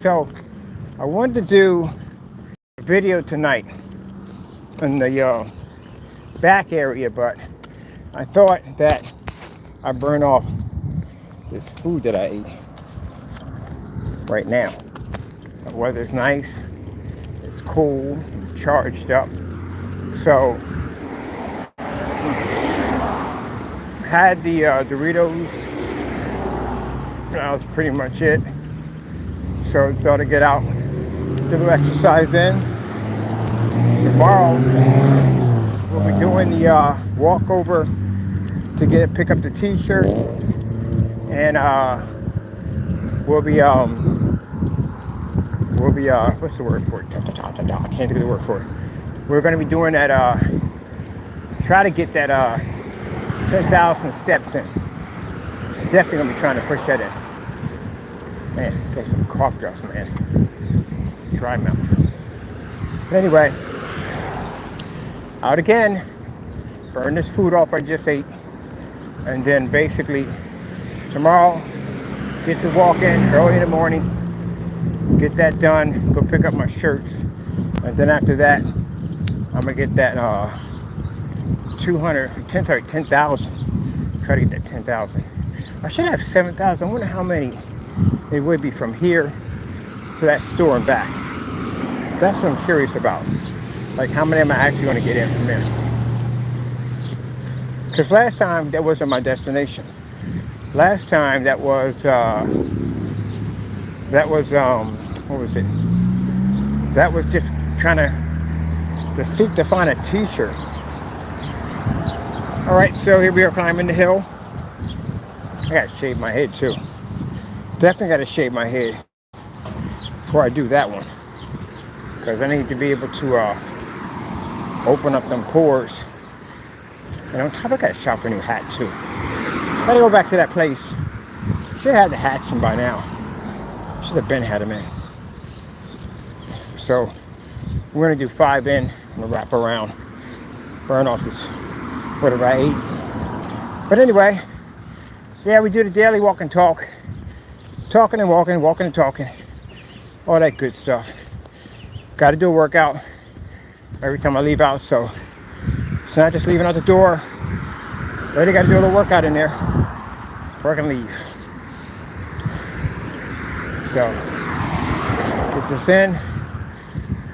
So I wanted to do a video tonight in the back area, but I thought that I'd burn off this food that I ate right now. The weather's nice, it's cool, I'm charged up. So had the Doritos, that was pretty much it. So thought I'd get out, get a little exercise in. Tomorrow we'll be doing the walk over to pick up the t-shirts, and we'll be what's the word for it? I can't think of the word for it. We're going to be doing that. Try to get that 10,000 steps in. Definitely going to be trying to push that in. Man, got some cough drops, man. Dry mouth. But anyway, out again. Burn this food off I just ate. And then basically, tomorrow, get the walk in early in the morning. Get that done. Go pick up my shirts. And then after that, I'm going to get that 10,000. Try to get that 10,000. I should have 7,000. I wonder how many it would be from here to that store and back. That's what I'm curious about. Like, how many am I actually going to get in from there? Because last time that wasn't my destination. Last time that was what was it? That was just trying to seek to find a t-shirt. All right, so here we are climbing the hill. I gotta shave my head too. Definitely gotta shave my head before I do that one, because I need to be able to open up them pores. And on top, I gotta shop for a new hat too. Gotta go back to that place. Should have had the hats in by now. Should have been had them in. So we're gonna do 5 in. I'm gonna wrap around, burn off this whatever I ate. But anyway, yeah, we do the daily walk and talk. Talking and walking, walking and talking. All that good stuff. Got to do a workout every time I leave out, so it's not just leaving out the door. Really got to do a little workout in there before I can leave. So, get this in,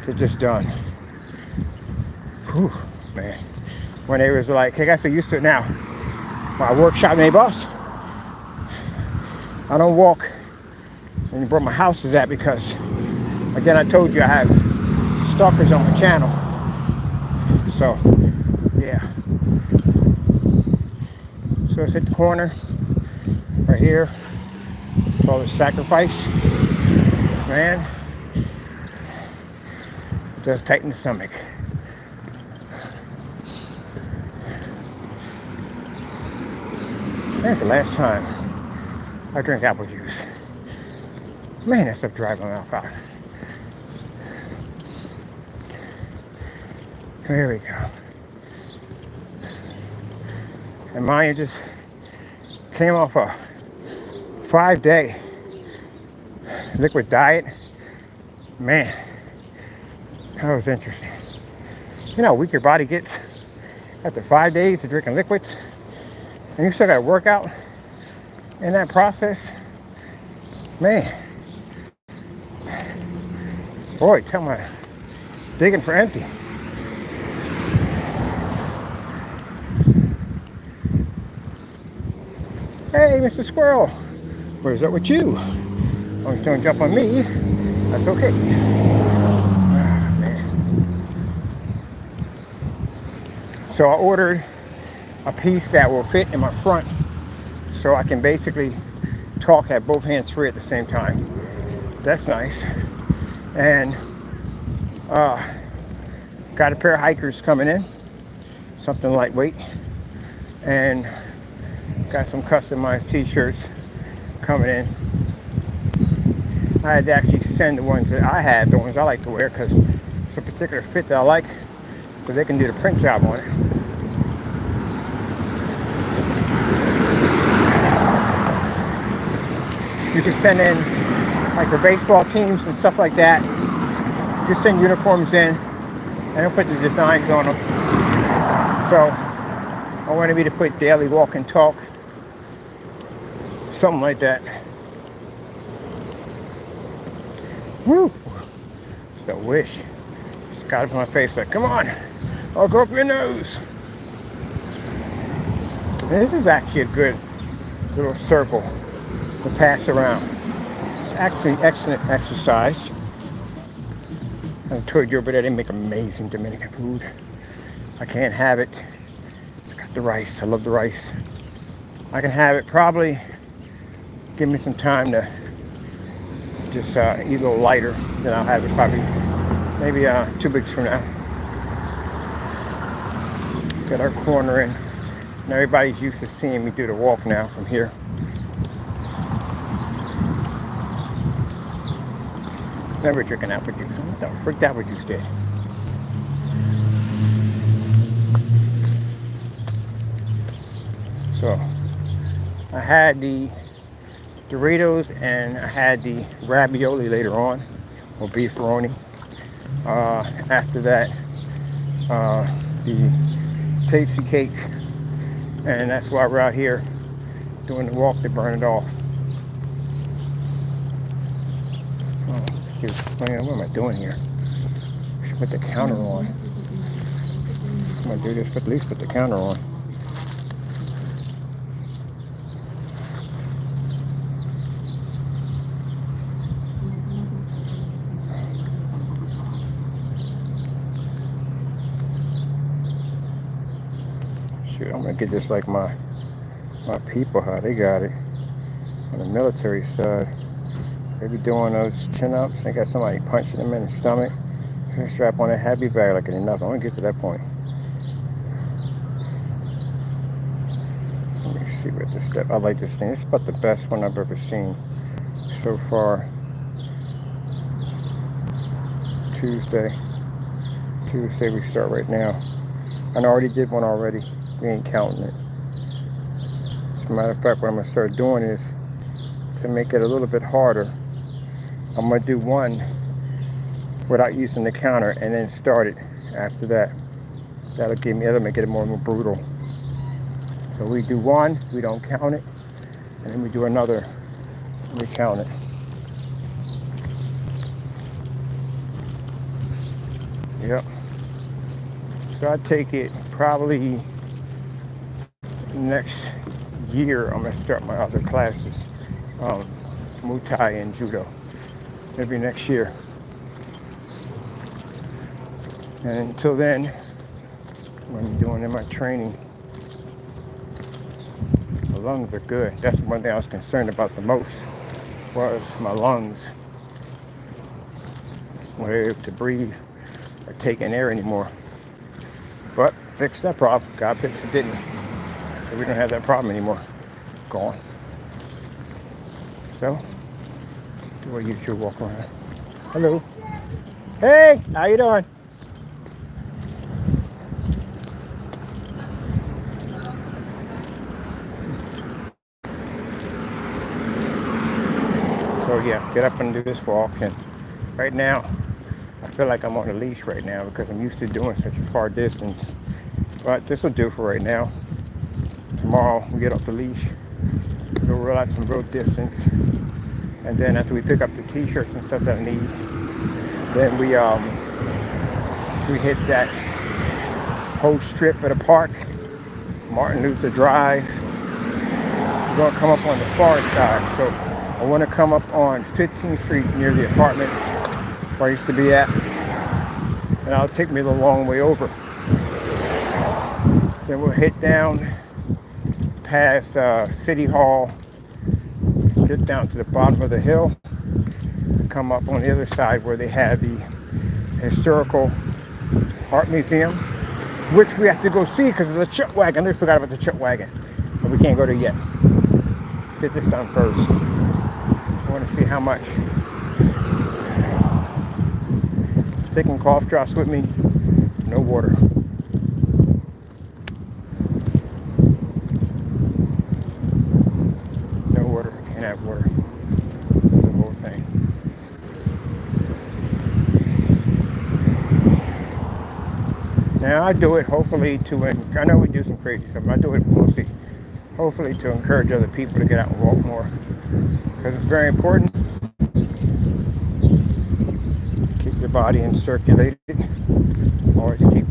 get this done. Whew, man. My neighbors were like, hey, I got so used to it now. My workshop neighbors. I don't walk and where my house is at because, again, I told you I have stalkers on my channel. So, yeah. So it's at the corner, right here. Call it sacrifice. Man, it does tighten the stomach. That's the last time I drink apple juice. Man, that stuff drives my mouth out. There we go. And mine just came off a 5-day liquid diet. Man, that was interesting. You know how weak your body gets after 5 days of drinking liquids? And you still got to work out in that process. Man. Boy, tell me, digging for empty. Hey, Mr. Squirrel. Where's up with you? Oh, don't jump on me. That's okay. Ah, man. So I ordered a piece that will fit in my front so I can basically talk, have both hands free at the same time. That's nice. And got a pair of hikers coming in, something lightweight, and got some customized t-shirts coming in. I had to actually send the ones that I have, the ones I like to wear, because it's a particular fit that I like, so they can do the print job on it. You can send in like for baseball teams and stuff like that. Just send uniforms in and I'll put the designs on them. So I wanted me to put daily walk and talk, something like that. Woo! The wish. Just got up in my face like, come on, I'll go up your nose. And this is actually a good little circle to pass around. It's actually excellent exercise. I told you over there they make amazing Dominican food. I can't have it. It's got the rice. I love the rice. I can have it probably. Give me some time to just eat a little lighter. Then I'll have it probably maybe 2 weeks from now. Got our corner in. And everybody's used to seeing me do the walk now from here. Never drinking apple juice. What the frick apple juice did? So I had the Doritos and I had the ravioli later on, or beefaroni. After that, the tasty cake, and that's why we're out here doing the walk to burn it off. Oh, shoot. What am I doing here? I should put the counter on. I'm gonna do this, but at least put the counter on. Shoot, I'm gonna get this like my people, how they got it on the military side. They be doing those chin-ups. They got somebody punching them in the stomach. They strap on a happy bag like it enough. I want to get to that point. Let me see what this step. I like this thing. It's about the best one I've ever seen so far. Tuesday we start right now. And I already did one already. We ain't counting it. As a matter of fact, what I'm gonna start doing is to make it a little bit harder. I'm gonna do one without using the counter and then start it after that. That'll make it more brutal. So we do one, we don't count it, and then we do another, we count it. Yep. So I take it probably next year. I'm gonna start my other classes, Muay Thai and Judo. Maybe next year. And until then, what I'm doing in my training, the lungs are good. That's one thing I was concerned about the most, was my lungs. We're able to breathe or take in air anymore. But fixed that problem. God fixed it, didn't he? So we don't have that problem anymore. Gone. So, do I use your walk around? Hello. Hey, how you doing? So yeah, get up and do this walk. And right now, I feel like I'm on a leash right now because I'm used to doing such a far distance. But this will do for right now. Tomorrow we get off the leash, we'll realize some road distance, and then after we pick up the t-shirts and stuff that I need, then we hit that whole strip of the park, Martin Luther Drive. We're gonna come up on the far side, so I want to come up on 15th Street near the apartments where I used to be at, and it'll take me the long way over. Then we'll hit down past City Hall, get down to the bottom of the hill, come up on the other side where they have the Historical Art Museum, which we have to go see because of the chuck wagon. I forgot about the chuck wagon, but we can't go there yet. Let's get this done first. I want to see how much. Taking cough drops with me, no water. No water, can't have water. The whole thing. Now I do it hopefully to, I know we do some crazy stuff, but I do it mostly hopefully to encourage other people to get out and walk more. Because it's very important. Keep your body in circulated. Always keep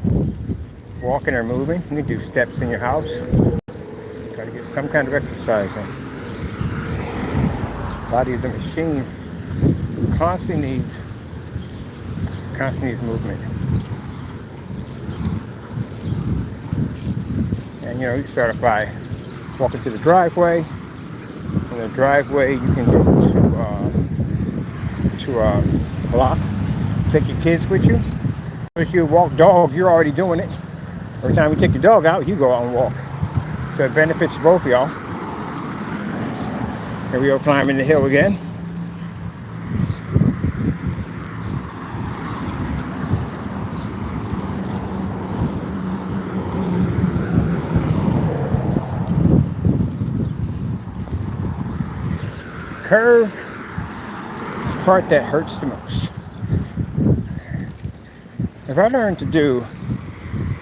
walking or moving. You can do steps in your house. Got to get some kind of exercise in. Body is a machine. Constantly needs movement. And you know, you start by walking to the driveway. From the driveway, you can go to a block. Take your kids with you. If you walk dogs, you're already doing it. Every time you take your dog out, you go out and walk. So it benefits both of y'all. Here we go climbing the hill again. Curve is the part that hurts the most. If I learned to do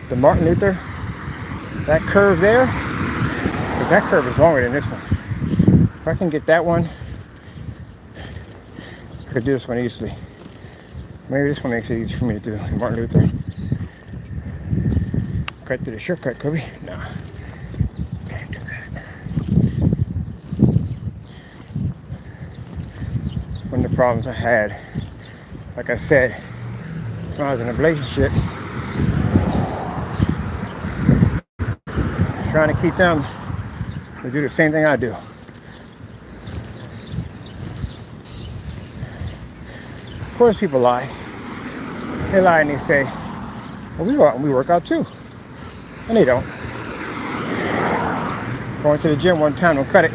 the Martin Luther, that curve there, because that curve is longer than this one. If I can get that one, I could do this one easily. Maybe this one makes it easy for me to do, Martin Luther. Cut to the shortcut, Kobe? No. Can't do that. One of the problems I had, like I said, when I was in a relationship, trying to keep them to do the same thing I do. Of course, people lie. They lie and they say, well, we go out and we work out too. And they don't. Going to the gym one time, don't cut it.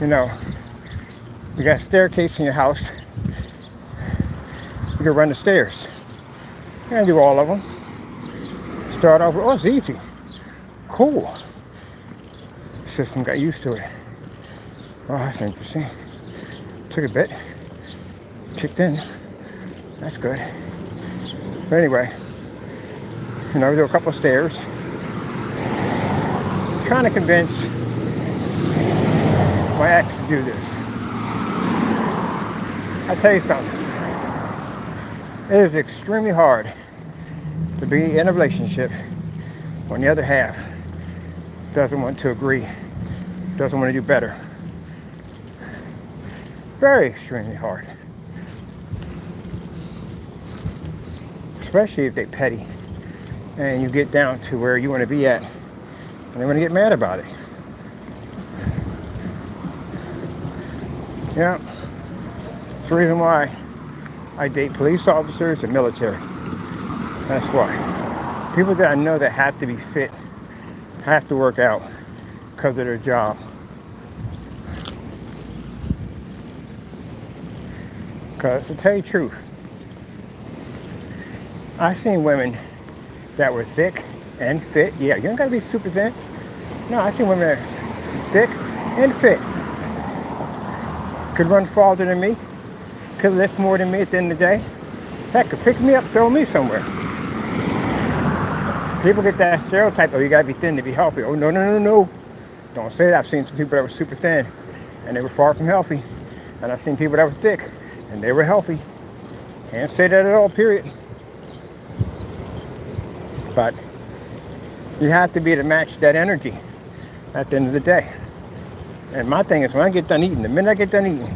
You know, you got a staircase in your house. You can run the stairs. You can't do all of them. Start off with, oh, it's easy. Cool. The system got used to it. Oh, that's interesting. Took a bit. Kicked in. That's good. But anyway, you know, we do a couple of stairs. I'm trying to convince my ex to do this. I'll tell you something. It is extremely hard to be in a relationship when the other half doesn't want to agree, doesn't want to do better. Very extremely hard. Especially if they're petty and you get down to where you want to be at and they want to get mad about it. Yeah, it's the reason why I date police officers and military. That's why. People that I know that have to be fit, have to work out because of their job. Because to tell you the truth, I've seen women that were thick and fit. Yeah, you don't gotta be super thin. No, I've seen women that are thick and fit. Could run farther than me. Could lift more than me at the end of the day. Heck, could pick me up, throw me somewhere. People get that stereotype, oh, you gotta be thin to be healthy. Oh, no, no, no, no. Don't say that. I've seen some people that were super thin and they were far from healthy. And I've seen people that were thick and they were healthy. Can't say that at all, period. But you have to be to match that energy at the end of the day. And my thing is, when I get done eating, the minute I get done eating,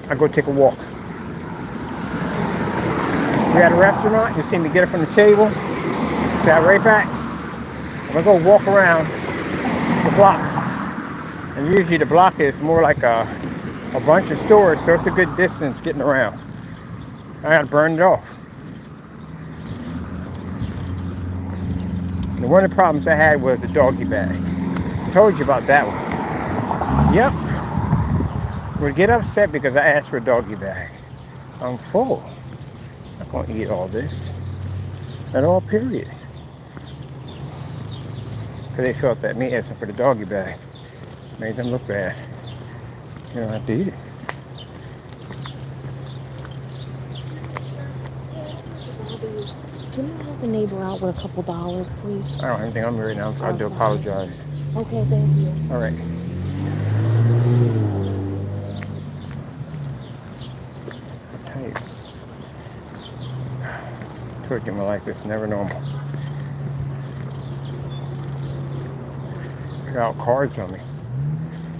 I go take a walk. We're at a restaurant, you see me get it from the table, sat right back. I'm gonna go walk around the block. And usually the block is more like a bunch of stores, so it's a good distance getting around. I gotta burn it off. And one of the problems I had was the doggy bag. I told you about that one. Yep. Would get upset because I asked for a doggy bag. I'm full. I'm not going to eat all this at all, period. Because they felt that me asking for the doggy bag made them look bad. You don't have to eat it. can you help a neighbor out with a couple dollars, please? I don't have anything on me right now, so I do Okay. apologize. Okay, thank you. All right. I'll tell you, towards you in my life, it's never normal. I got all cards on me.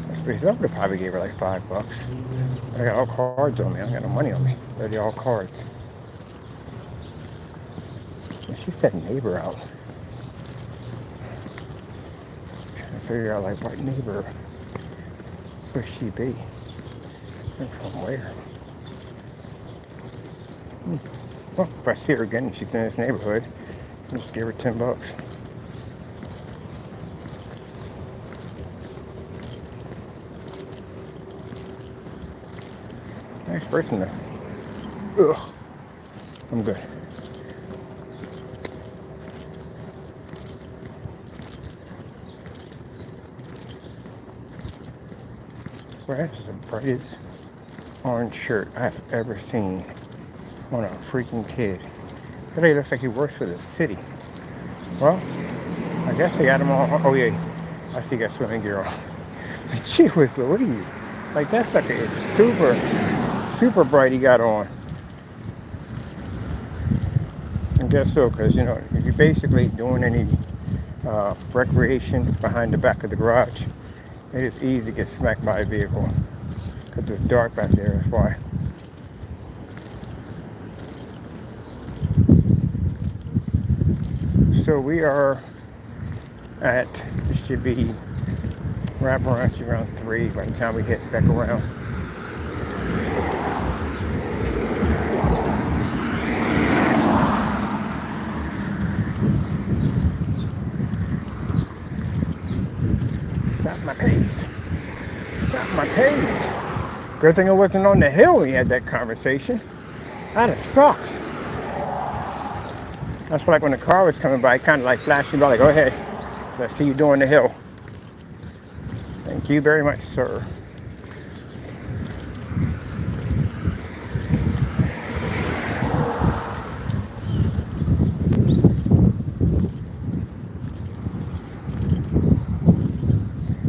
That's pretty. I would have probably gave her like $5. But I got all cards on me. I don't got no money on me. They're all cards. And she said neighbor out. Trying to figure out like what neighbor would she be? And from where? Well, if I see her again and she's in this neighborhood, I'll just give her $10. Nice person though. Ugh. I'm good. Well, that's the brightest orange shirt I've ever seen on a freaking kid. That lady looks like he works for the city. Well, I guess they got him all. Oh yeah, I see you got swimming gear on. Gee whiz Louise. Like that sucker is super bright he got on. And guess so, because you know, if you're basically doing any recreation behind the back of the garage, it is easy to get smacked by a vehicle. Because it's dark back there, that's why. So we are at, it should be wrap around 3 by the time we hit back around. Stop my pace. Stop my pace. Good thing I wasn't on the hill we had that conversation. I'd have sucked. That's like when the car was coming by, kind of like flashing by, like, go ahead. Let's see you doing the hill. Thank you very much, sir.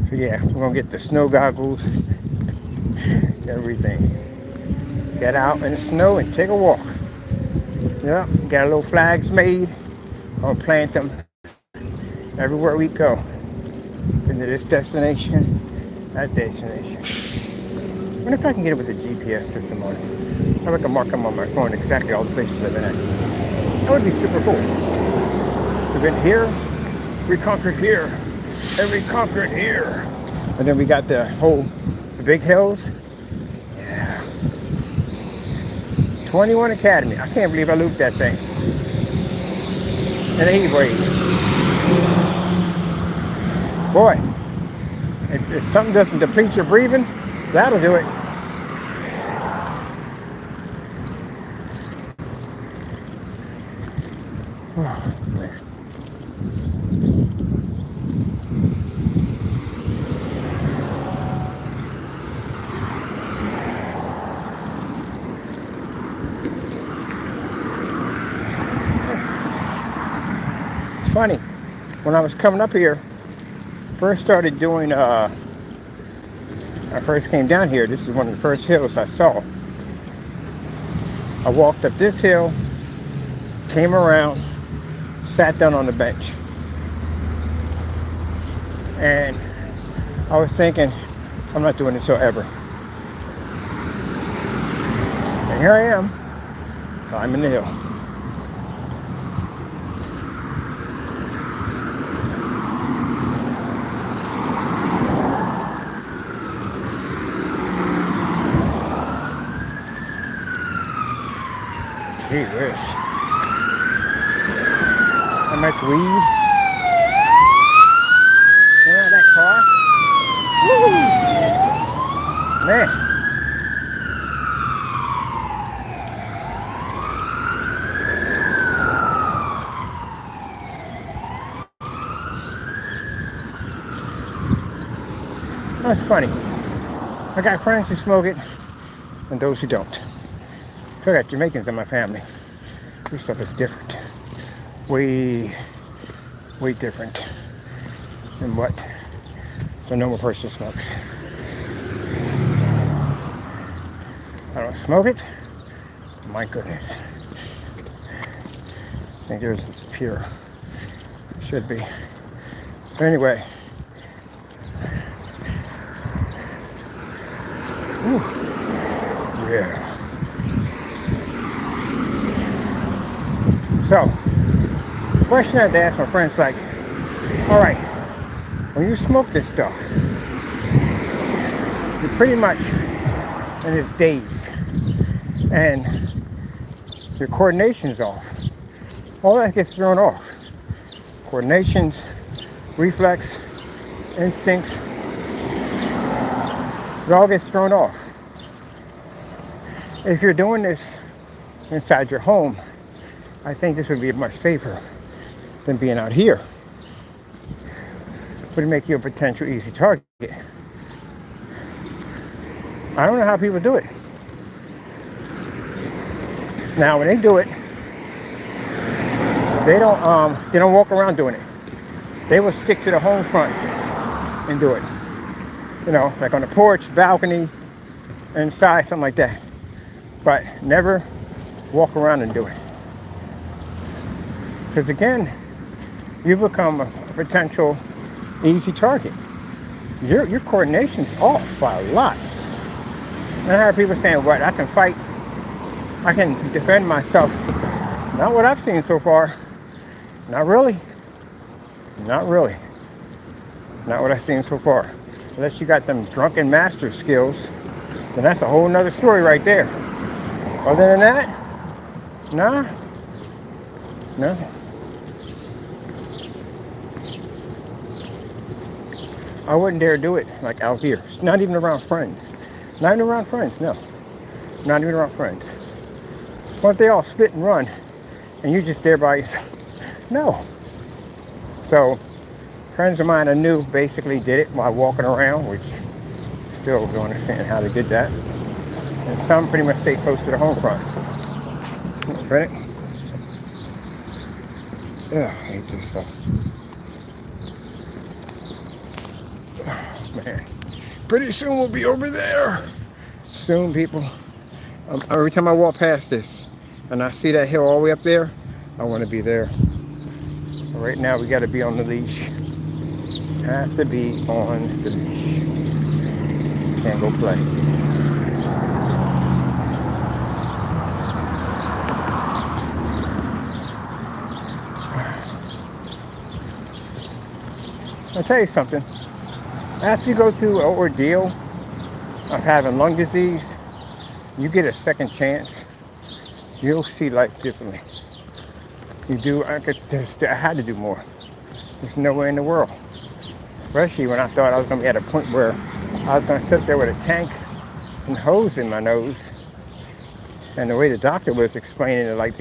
So yeah, we're gonna get the snow goggles, everything. Get out in the snow and take a walk. Yeah, got a little flags made. Gonna plant them everywhere we go. Into this destination, that destination. I wonder if I can get it with a GPS system on it. I can mark them on my phone exactly all the places I've been at. That would be super cool. We've been here, we conquered here, and we conquered here. And then we got the big hills. Yeah. 21 Academy. I can't believe I looped that thing. And anyway, boy, if something doesn't deplete your breathing, that'll do it. Oh, man. It's funny, when I was coming up here, first started doing, I first came down here, this is one of the first hills I saw. I walked up this hill, came around, sat down on the bench. And I was thinking, I'm not doing this hill ever. And here I am, climbing the hill. Gee whiz. How much weed? Yeah, that car. Woo! Man. That's funny. I got friends who smoke it and those who don't. I got Jamaicans in my family. This stuff is different. way, way different than what the normal person smokes. I don't smoke it. My goodness. I think yours is pure. It should be. But anyway. Ooh. Yeah. So, the question I had to ask my friends, like, all right, when you smoke this stuff, you're pretty much in its daze, and your coordination's off. All that gets thrown off. Coordinations, reflex, instincts, it all gets thrown off. If you're doing this inside your home, I think this would be much safer than being out here. Would make you a potential easy target. I don't know how people do it. Now, when they do it, they don't walk around doing it. They will stick to the home front and do it. You know, like on the porch, balcony, inside, something like that. But never walk around and do it. Because again, you become a potential easy target. Your coordination's off by a lot. And I heard people saying, what, I can fight, I can defend myself. Not what I've seen so far. Not really. Not really. Not what I've seen so far. Unless you got them drunken master skills, then that's a whole nother story right there. Other than that, nah. No. I wouldn't dare do it like out here. It's not even around friends. Not even around friends, no. Not even around friends. What if they all spit and run and you just there by yourself? No. So, friends of mine I knew basically did it while walking around, which still don't understand how they did that. And some pretty much stay close to the home front. Ready? Ugh, I hate this stuff. Oh, man. Pretty soon we'll be over there. Soon, people. Every time I walk past this and I see that hill all the way up there, I want to be there. But right now, we got to be on the leash. Have to be on the leash. Can't go play. I'll tell you something. After you go through an ordeal of having lung disease, you get a second chance. You'll see life differently. You do. I had to do more. There's no way in the world. Especially when I thought I was going to be at a point where I was going to sit there with a tank and hose in my nose. And the way the doctor was explaining it, like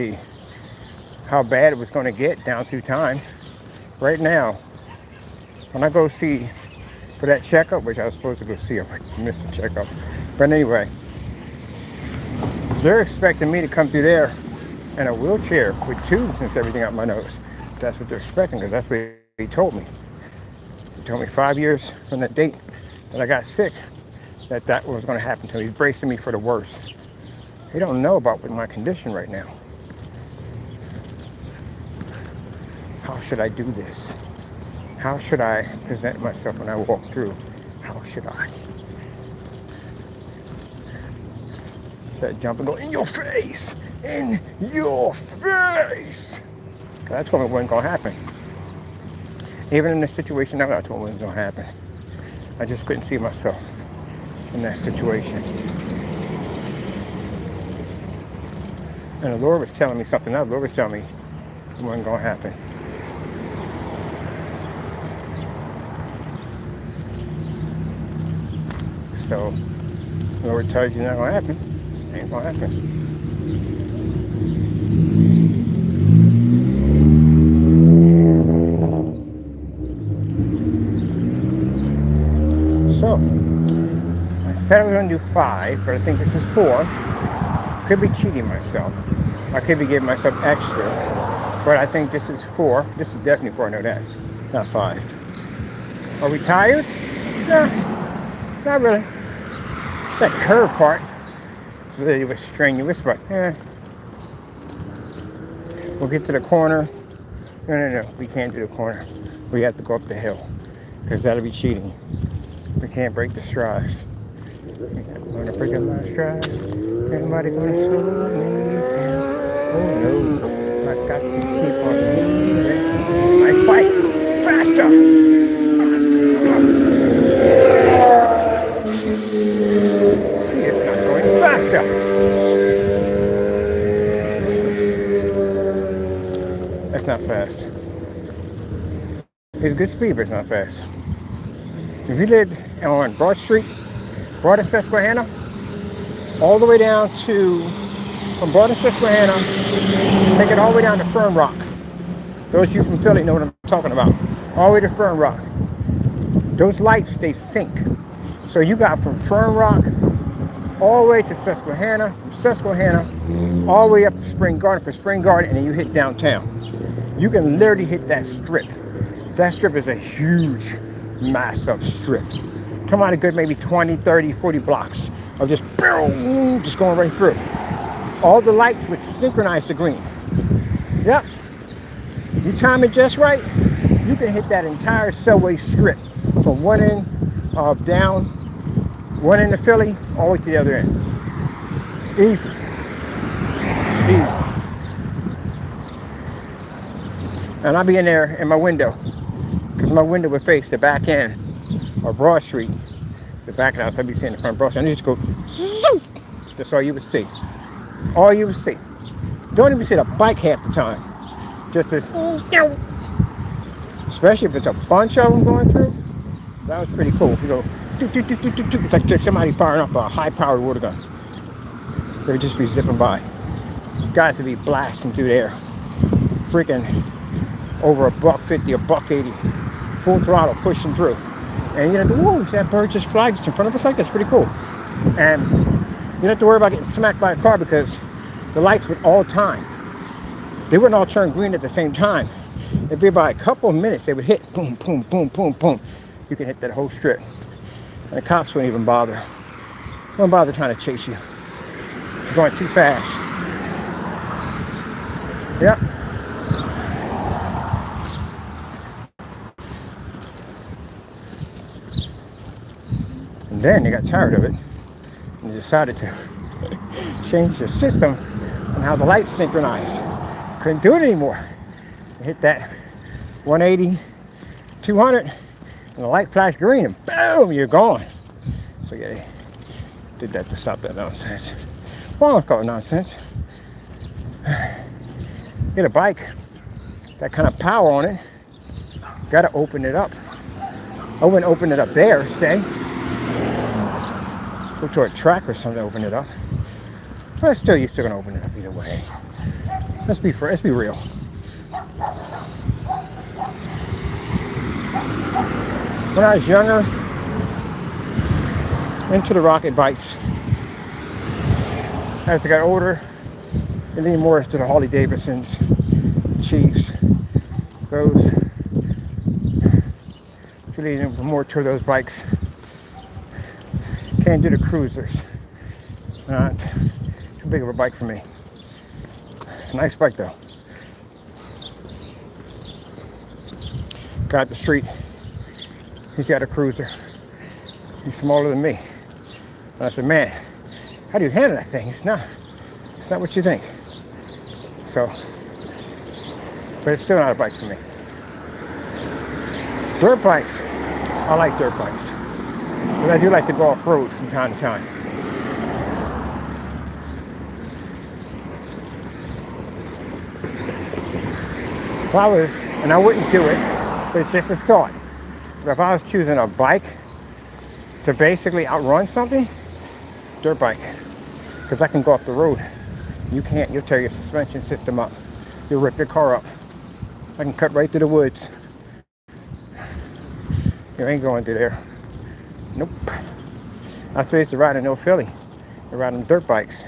how bad it was going to get down through time. Right now, when I go see for that checkup, which I was supposed to go see, I missed the checkup. But anyway, they're expecting me to come through there in a wheelchair with tubes and everything out my nose. That's what they're expecting, because that's what he told me. He told me 5 years from the date that I got sick that was going to happen to me. He's bracing me for the worst. He don't know about my condition right now. How should I do this? How should I present myself when I walk through? How should I? That jump and go, in your face! In your face! That's what wasn't going to happen. Even in the situation I told me wasn't going to happen. I just couldn't see myself in that situation. And the Lord was telling me something else. The Lord was telling me it wasn't going to happen. So, the Lord tells you it's not going to happen. It ain't going to happen. So, I said I was going to do 5, but I think this is 4. Could be cheating myself. I could be giving myself extra. But I think this is 4. This is definitely 4, I know that. Not 5. Are we tired? No, not really. It's that curve part. It's a little bit strenuous, but we'll get to the corner. No, we can't do the corner. We have to go up the hill, because that'll be cheating. We can't break the stride. I'm gonna break up my stride. Everybody gonna slow me down. Oh no, I got to keep on moving. Nice bike. Faster. He is not going faster. That's not fast. It's good speed, but it's not fast. If you lived on Broad Street, Broad and Susquehanna, all the way down to, from Broad and Susquehanna, take it all the way down to Fern Rock. Those of you from Philly know what I'm talking about. All the way to Fern Rock. Those lights, they sync. So you got from Fern Rock all the way to Susquehanna, from Susquehanna all the way up to Spring Garden, from Spring Garden, and then you hit downtown. You can literally hit that strip. That strip is a huge, massive strip. Come on, a good maybe 20, 30, 40 blocks of just boom, just going right through. All the lights would synchronize the green. Yep. You time it just right, you can hit that entire subway strip from one end of down, one end of Philly, all the way to the other end. Easy. Easy. And I'll be in there in my window, because my window would face the back end of Broad Street. The back of the house, I'd be seeing the front of Broad Street. I need to go, zoom. That's all you would see. All you would see. Don't even see the bike half the time. Just as, especially if it's a bunch of them going through. That was pretty cool. You go, it's like somebody firing up a high-powered water gun. They would just be zipping by. Guys would be blasting through there. Freaking over $150, $180, full throttle, pushing through. And you have to, whoa, that bird just flagged in front of us like that's pretty cool. And you don't have to worry about getting smacked by a car, because the lights would all time. They wouldn't all turn green at the same time. It'd be about a couple of minutes, they would hit, boom, boom, boom, boom, boom. You can hit that whole strip. And the cops wouldn't even bother. They won't bother trying to chase you. You're going too fast. Yep. And then they got tired of it and they decided to change the system on how the lights synchronize. Couldn't do it anymore. They hit that 180, 200, and the light flashed green, and boom, you're gone. So yeah, they did that to stop that nonsense. Well, I don't call it nonsense. Get a bike, that kind of power on it, gotta open it up. I wouldn't open it up there, say. Go to a track or something to open it up. But still, you're still gonna open it up either way. Let's be real. When I was younger, into the rocket bikes. As I got older, I leaned more to the Harley Davidsons, Chiefs, those. Leaning more to those bikes. Can't do the cruisers. Not too big of a bike for me. Nice bike though. Got the street. He's got a cruiser. He's smaller than me. And I said, man, how do you handle that thing? It's not what you think. So, but it's still not a bike for me. Dirt bikes. I like dirt bikes. But I do like to go off-road from time to time. If I was, and I wouldn't do it, but it's just a thought. But if I was choosing a bike to basically outrun something, dirt bike. Because I can go off the road. You can't. You'll tear your suspension system up. You'll rip your car up. I can cut right through the woods. You ain't going through there. Nope. I used to ride in Old Philly. They ride on dirt bikes.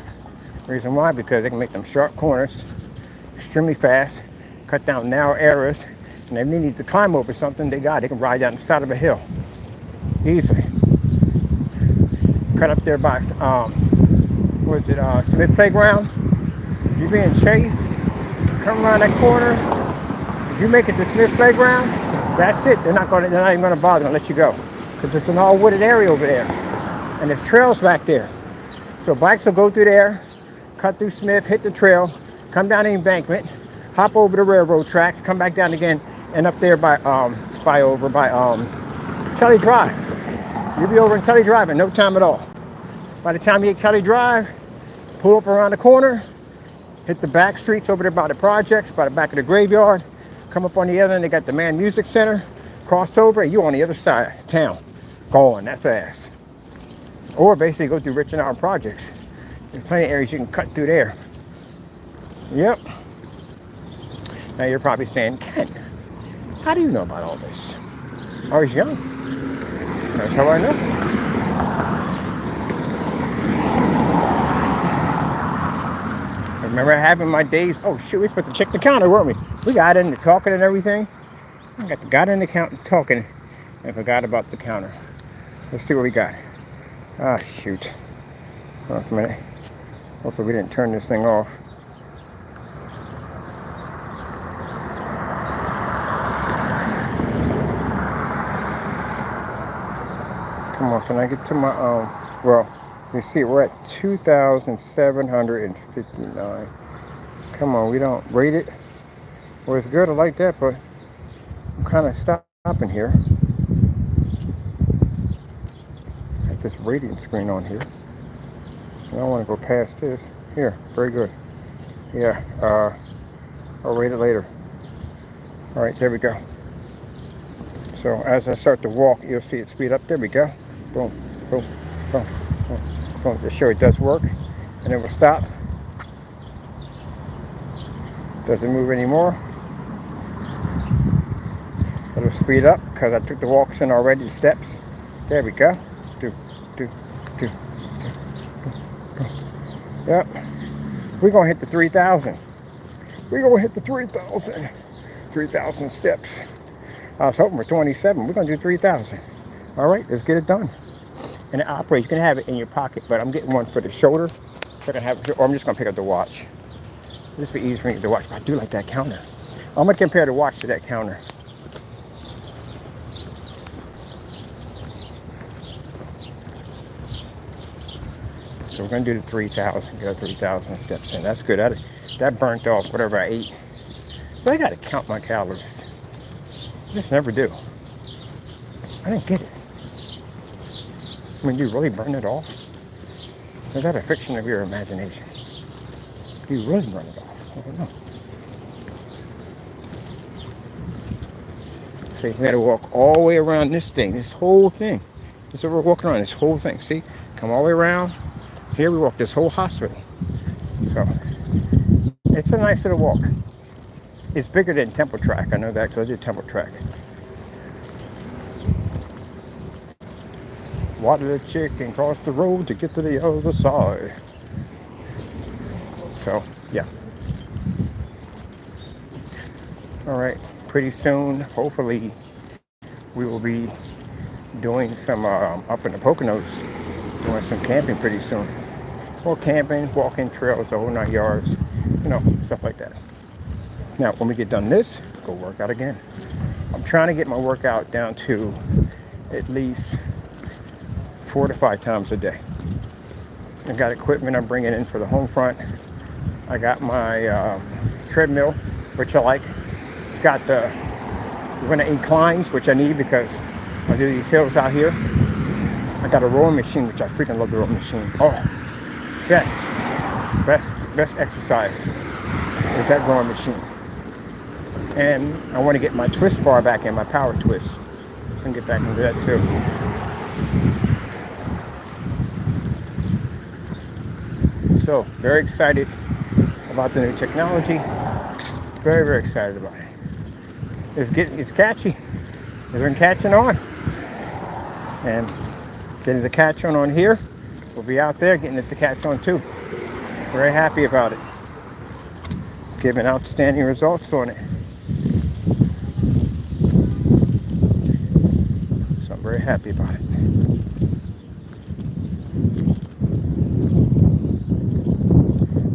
The reason why, because they can make them sharp corners extremely fast. cut down narrow areas. And if they need to climb over something, they can ride down the side of a hill easily. Cut up there by Smith Playground. If you're being chased, come around that corner. If you make it to Smith Playground, that's it. They're not even gonna bother to let you go, because it's an all wooded area over there, and there's trails back there. So bikes will go through there, cut through Smith, hit the trail, come down the embankment, hop over the railroad tracks, come back down again, and up there by Kelly Drive. You'll be over in Kelly Drive in no time at all. By the time you hit Kelly Drive, pull up around the corner, hit the back streets over there by the projects, by the back of the graveyard, come up on the other end, they got the Man Music Center, cross over, and you're on the other side of town, going that fast. Or basically go through Rich and Our projects. There's plenty of areas you can cut through there. Yep. Now you're probably saying, Ken, how do you know about all this? I was young. That's how I know. I remember having my days. Oh shoot, we were supposed to check the counter, weren't we? We got into talking and everything. I got in the counter talking and forgot about the counter. Let's see what we got. Ah, shoot. Hold on a minute. Hopefully we didn't turn this thing off. Come on, can I get to my, well, you see we're at 2,759. Come on, we don't rate it. Well, it's good, I like that, but I'm kind of stopping here. This rating screen on here. I don't want to go past this. Here, very good. Yeah, I'll rate it later. All right, there we go. So as I start to walk, you'll see it speed up. There we go. Boom, boom, boom, boom, boom. To show it does work, and it will stop. Doesn't move anymore. It'll speed up because I took the walks in already. The steps. There we go. Do. Yep. We're gonna hit the 3,000. We're gonna hit the 3,000. 3,000 steps. I was hoping for 27. We're gonna do 3,000. All right, let's get it done. And it operates. You can have it in your pocket, but I'm getting one for the shoulder. So I can have it, or I'm just gonna pick up the watch. This will be easy for me to get the watch. But I do like that counter. I'm gonna compare the watch to that counter. So we're going to do the 3,000, get our 3,000 steps in. That's good. That burnt off whatever I ate. But I got to count my calories. I just never do. I didn't get it. I mean, do you really burn it off? Is that a fiction of your imagination? Do you really burn it off? I don't know. See, we got to walk all the way around this thing, this whole thing. This is what we're walking around, this whole thing. See, come all the way around. Here we walk this whole hospital. So it's a nice little walk. It's bigger than Temple Track. I know that because I did Temple Track. Water the chicken cross the road to get to the other side. So yeah. All right. Pretty soon, hopefully, we will be doing some up in the Poconos, doing some camping pretty soon. Well, camping, walking trails, the whole 9 yards, you know, stuff like that. Now, when we get done this, go work out again. I'm trying to get my workout down to at least 4 to 5 times a day. I got equipment I'm bringing in for the home front. I got my treadmill, which I like. It's got the inclines, which I need because I do these hills out here. I got a rowing machine, which I freaking love the rowing machine. Oh, best exercise is that rowing machine. And I want to get my twist bar back in, my power twist. I can get back into that too. So, very excited about the new technology. Very, very excited about it. It's catchy. It's been catching on. And getting the catch on here. We'll be out there getting it to catch on too. Very happy about it. Giving outstanding results on it. happy about it.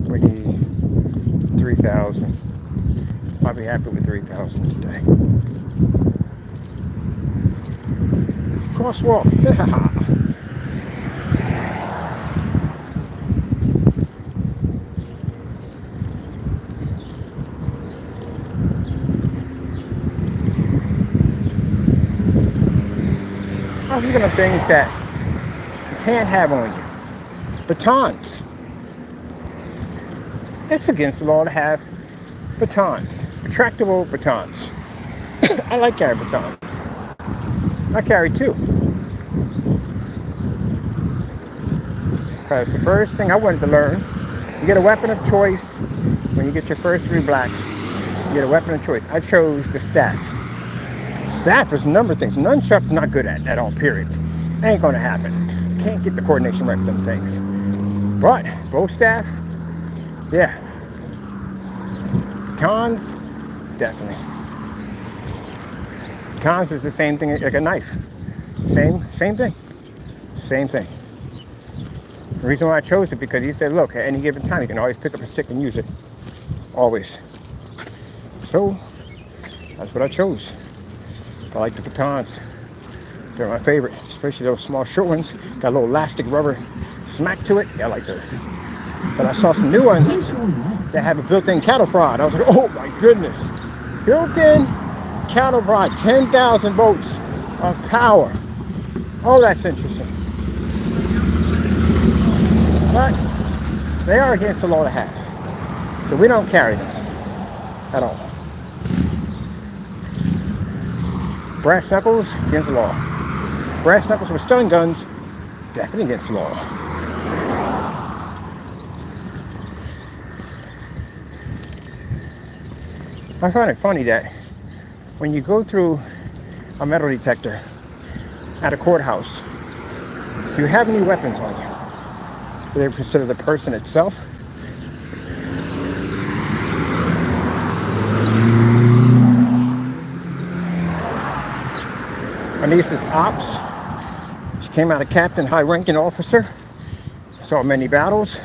We need 3,000. I'll be happy with 3,000 today. Crosswalk. I was looking at things that you can't have on you. Batons. It's against the law to have batons. Retractable batons. I like carrying batons. I carry two. Because the first thing I wanted to learn, you get a weapon of choice when you get your first degree black. You get a weapon of choice. I chose the staff. Staff is a number of things. Nunchuck's not good at all, period. Ain't gonna happen. Can't get the coordination right with them things. But bow staff, yeah. Batons, definitely. Batons is the same thing like a knife. Same thing. Same thing. The reason why I chose it because he said, look, at any given time you can always pick up a stick and use it. Always. So that's what I chose. I like the batons. They're my favorite, especially those small short ones. Got a little elastic rubber smack to it. Yeah, I like those. But I saw some new ones that have a built-in cattle prod. I was like, oh my goodness. Built-in cattle prod, 10,000 volts of power. Oh, that's interesting. But they are against the law to have. So we don't carry them at all. Brass knuckles, against the law. Brass knuckles with stun guns, definitely against the law. I find it funny that when you go through a metal detector at a courthouse, do you have any weapons on you? Do they consider the person itself? My niece is ops. She came out a captain, high-ranking officer. Saw many battles.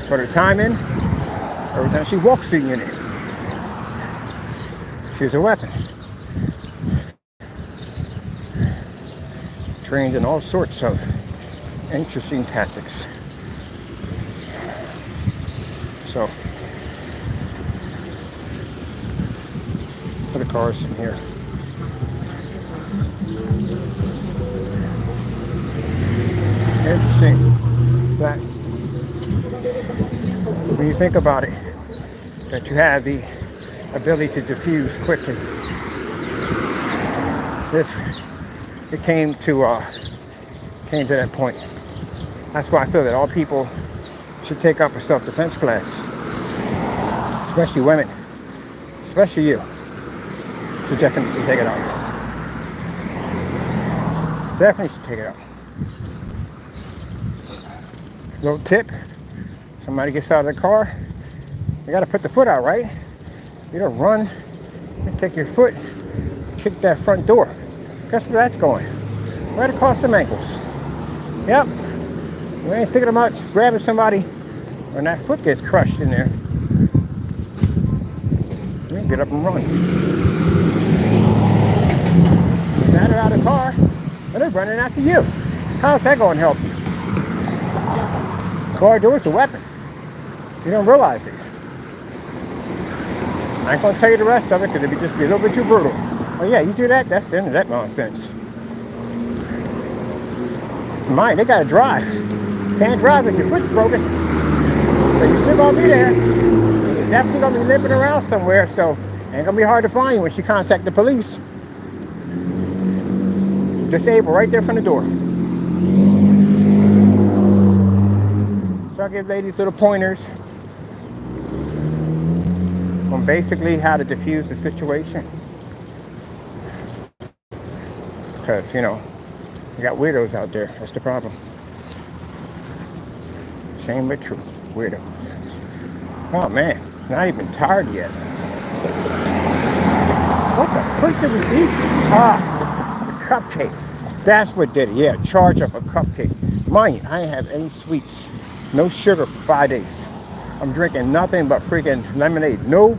Put her time in. Every time she walks through the unit, she's a weapon. Trained in all sorts of interesting tactics. So, put the cars in here. Interesting that when you think about it, that you have the ability to diffuse quickly. It came to that point. That's why I feel that all people should take up a self-defense class, especially women, especially you. Should definitely take it out. Definitely should take it out. Little tip, somebody gets out of the car, you gotta put the foot out, right? You don't run, you take your foot, kick that front door. Guess where that's going? Right across some ankles. Yep, you ain't thinking about grabbing somebody when that foot gets crushed in there. You get up and run. Now they're out of the car, and they're running after you. How's that going to help you? Car door's a weapon. You don't realize it. I ain't gonna tell you the rest of it because it'd just be a little bit too brutal. Oh yeah, you do that, that's the end of that nonsense. Mind, they gotta drive. Can't drive if your foot's broken. So you're still gonna be there. You're definitely gonna be limping around somewhere, so ain't gonna be hard to find you when she contact the police. Disabled right there from the door. So I give ladies little pointers on basically how to diffuse the situation. Because, you know, you got weirdos out there. That's the problem. Shame but true. Weirdos. Oh man, not even tired yet. What the frick did we eat? Ah, the cupcake. That's what did it. Yeah, charge of a cupcake. Mind you, I ain't have any sweets, no sugar for 5 days. I'm drinking nothing but freaking lemonade. No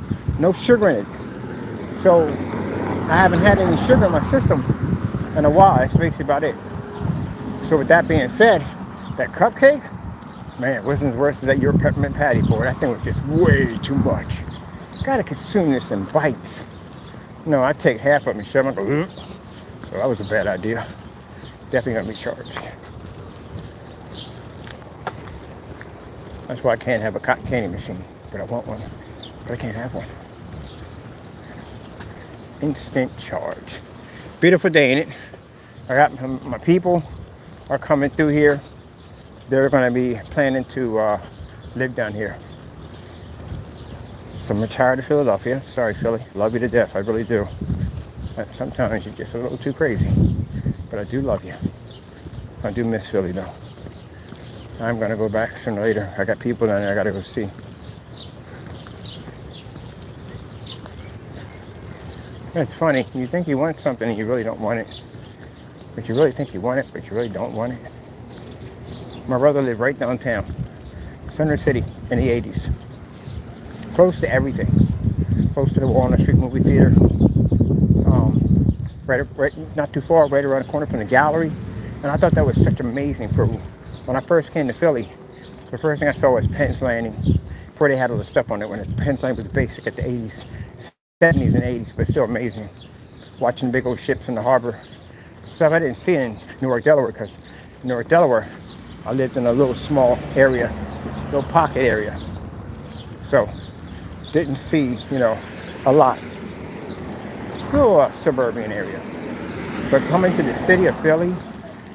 sugar in it. So I haven't had any sugar in my system in a while. That's basically about it. So with that being said, that cupcake, man, it wasn't as worse as that your peppermint patty boy. That thing was just way too much. Gotta consume this in bites. No, I take half of it and shove it and go, ugh. So that was a bad idea. Definitely gonna be charged. That's why I can't have a cotton candy machine, but I want one. But I can't have one. Instant charge. Beautiful day, ain't it? I got my people are coming through here. They're gonna be planning to live down here. So I'm retired to Philadelphia. Sorry, Philly. Love you to death. I really do. But sometimes you're just a little too crazy. But I do love you. I do miss Philly though. I'm gonna go back sooner or later. I got people down there I gotta go see. It's funny. You think you want something and you really don't want it. But you really think you want it, but you really don't want it. My brother lived right downtown, Center City, in the 80s. Close to everything. Close to the Walnut Street movie theater. Right, not too far, right around the corner from the gallery. And I thought that was such amazing for when I first came to Philly. The first thing I saw was Penn's Landing. Before they had all the stuff on it, when Penn's Landing was basic at the 80s, 70s and 80s, but still amazing. Watching big old ships in the harbor. Stuff I didn't see in Newark, Delaware, because in Newark, Delaware, I lived in a little small area, little pocket area. So, didn't see, a lot. Little suburban area. But coming to the city of Philly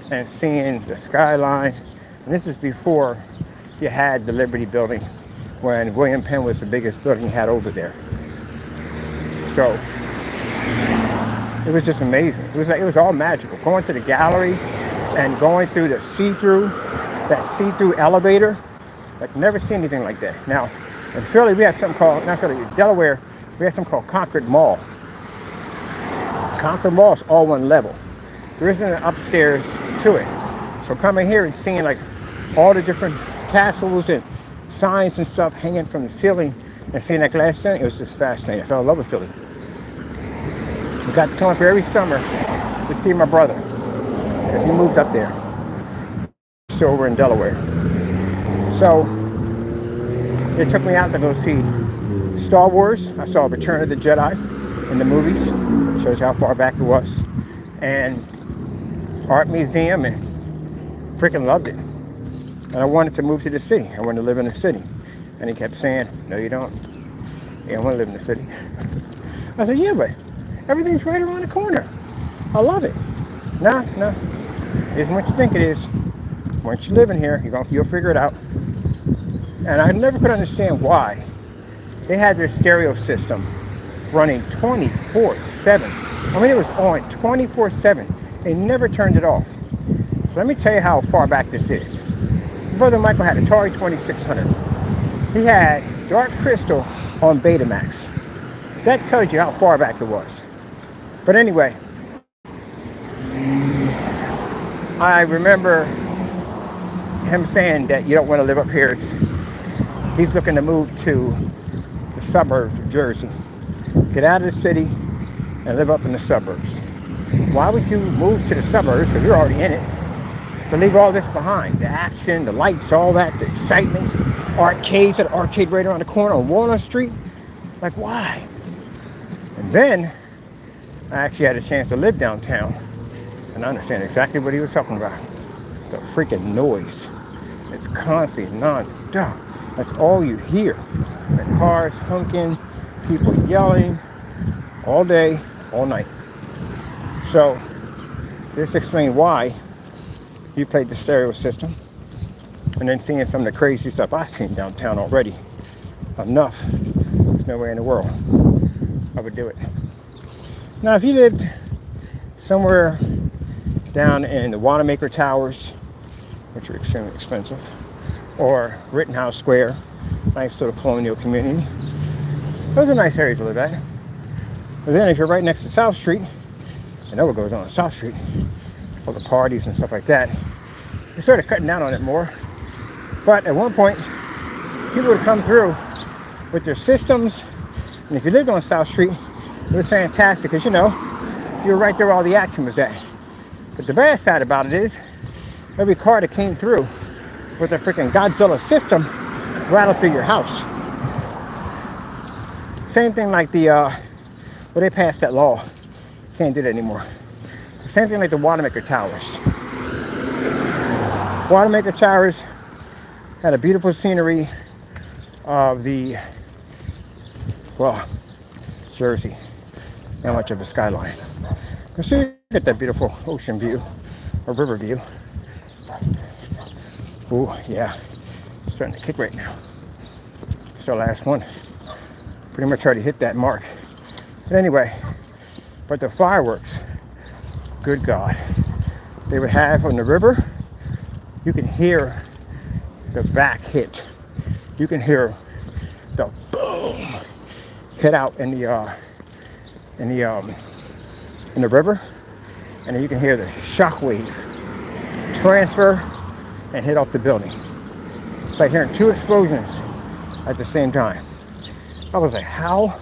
and seeing the skyline, and this is before you had the Liberty Building, when William Penn was the biggest building you had over there. So, it was just amazing. It was all magical. Going to the gallery and going through that see-through elevator, like never seen anything like that. Now, in Philly, we have something called, not Philly, Delaware, we have something called Concord Mall. Concord Mall is all one level. There isn't an upstairs to it. So coming here and seeing like all the different tassels and signs and stuff hanging from the ceiling and seeing that glass ceiling, it was just fascinating. I fell in love with Philly. We got to come up here every summer to see my brother because he moved up there. Still over in Delaware. So they took me out to go see Star Wars. I saw Return of the Jedi in the movies. Shows how far back it was. And art museum, and freaking loved it. And I wanted to move to the city. I wanted to live in the city. And he kept saying, no, you don't. You don't want to live in the city. I said, yeah, but everything's right around the corner. I love it. No. It isn't what you think it is. Once you live in here, you'll figure it out. And I never could understand why they had their stereo system running 24/7. I mean, it was on 24/7. They never turned it off. So let me tell you how far back this is. My brother Michael had Atari 2600. He had Dark Crystal on Betamax. That tells you how far back it was. But anyway, I remember him saying that you don't want to live up here. He's looking to move to the suburbs of Jersey. Get out of the city and live up in the suburbs. Why would you move to the suburbs if you're already in it? To leave all this behind. The action, the lights, all that, the excitement, arcades, an arcade right around the corner on Walnut Street. Like, why? And then I actually had a chance to live downtown and I understand exactly what he was talking about. The freaking noise. It's constantly non-stop. That's all you hear. The cars honking, people yelling, all day, all night. So, this explains why you played the stereo system. And then seeing some of the crazy stuff I've seen downtown already. Enough. There's no way in the world I would do it. Now, if you lived somewhere down in the Wanamaker Towers, which are extremely expensive, or Rittenhouse Square, nice little colonial community. Those are nice areas to live at. But then if you're right next to South Street, you know what goes on South Street. all the parties and stuff like that. They started cutting down on it more. But at one point, people would come through with their systems. And if you lived on South Street, it was fantastic because, you know, you were right there where all the action was at. But the bad side about it is, every car that came through with a freaking Godzilla system rattled through your house. Same thing like the, well, they passed that law. Can't do that anymore. Same thing like the Watermaker Towers. Watermaker Towers had a beautiful scenery of the, well, Jersey. Not much of a skyline. But still you get that beautiful ocean view, or river view. Ooh, yeah. It's starting to kick right now. It's our last one. Pretty much already hit that mark. But anyway, but the fireworks, good God. They would have on the river, you can hear the back hit. You can hear the boom hit out in the river, and then you can hear the shock wave transfer and hit off the building. It's like hearing two explosions at the same time. I was like, how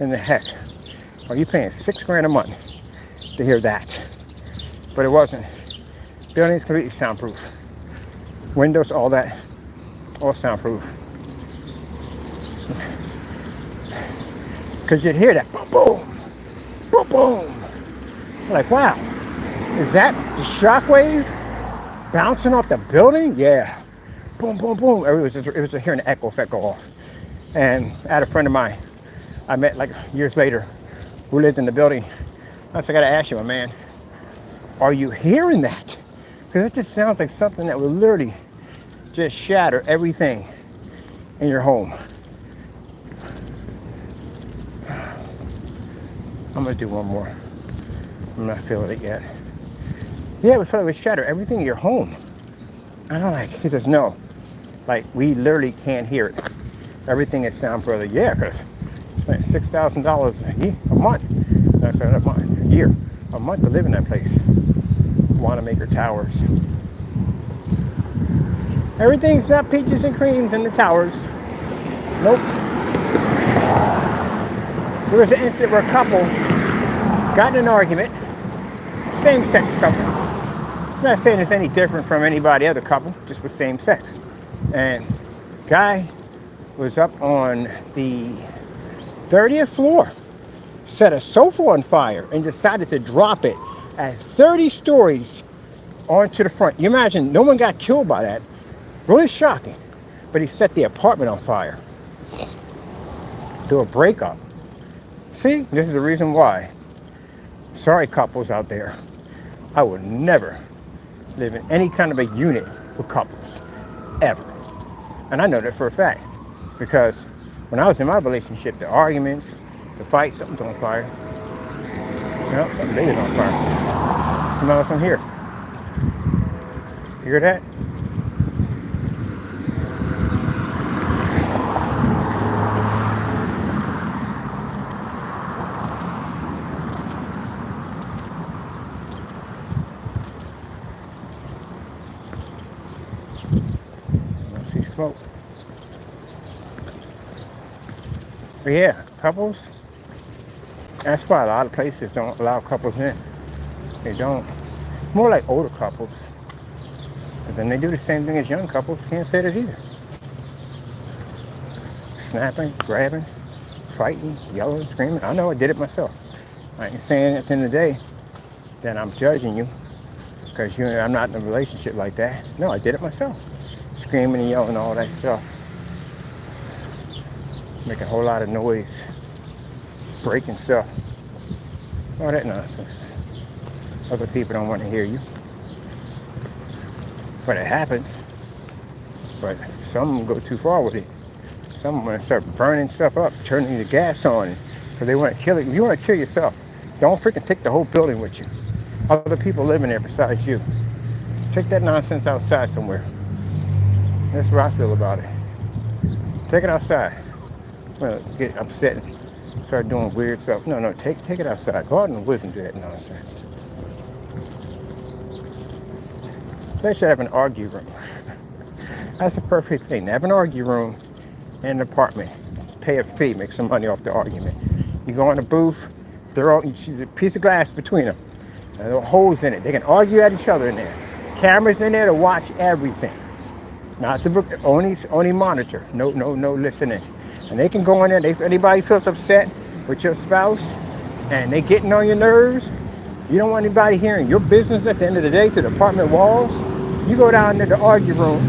in the heck are you paying $6,000 a month to hear that? But it wasn't. Building's completely soundproof. Windows, all that, all soundproof. Because you'd hear that boom, boom, boom, boom. You're like, wow, is that the shockwave bouncing off the building? Yeah. Boom, boom, boom. It was hearing the echo effect go off. And I had a friend of mine I met like years later who lived in the building. I said, I gotta ask you, my man, are you hearing that? Because it just sounds like something that would literally just shatter everything in your home. I'm gonna do one more. I'm not feeling it yet. Yeah, it would shatter everything in your home. And I'm like, he says, no. Like, we literally can't hear it. Everything is soundproof. Yeah, because I spent $6,000 a month. That's a month, a year, a month to live in that place. Wanamaker Towers. Everything's not peaches and creams in the towers. Nope. There was an incident where a couple got in an argument. Same-sex couple. I'm not saying it's any different from anybody other couple, just with same sex. And guy was up on the 30th floor, set a sofa on fire, and decided to drop it at 30 stories onto the front. You imagine, no one got killed by that. Really shocking. But he set the apartment on fire through a breakup. See, this is the reason why. Sorry, couples out there. I would never live in any kind of a unit with couples, ever. And I know that for a fact, because when I was in my relationship, the arguments, the fights, something's on fire. No, something big is on fire. Smell it from here. You hear that? I see smoke. But yeah, couples. That's why a lot of places don't allow couples in. They don't. More like older couples. But then they do the same thing as young couples. Can't say that either. Snapping, grabbing, fighting, yelling, screaming. I know I did it myself. I ain't saying at the end of the day that I'm judging you because I'm not in a relationship like that. No, I did it myself. Screaming and yelling, all that stuff. Making a whole lot of noise. Breaking stuff. All that nonsense. Other people don't want to hear you. But it happens. But some of them go too far with it. Some of them want to start burning stuff up, turning the gas on, because they want to kill it. If you want to kill yourself, don't freaking take the whole building with you. Other people living there besides you. Take that nonsense outside somewhere. That's what I feel about it. Take it outside. Well, get upset and start doing weird stuff. No, take it outside. Go out in the woods and do that nonsense. They should have an argue room. That's the perfect thing. They have an argue room in an apartment. Just pay a fee, make some money off the argument. You go in a booth, there's a piece of glass between them. And there are holes in it. They can argue at each other in there. Cameras in there to watch everything. Not the only monitor. No listening. And they can go in there. If anybody feels upset with your spouse and they getting on your nerves, you don't want anybody hearing your business at the end of the day to the apartment walls. You go down to the argue room.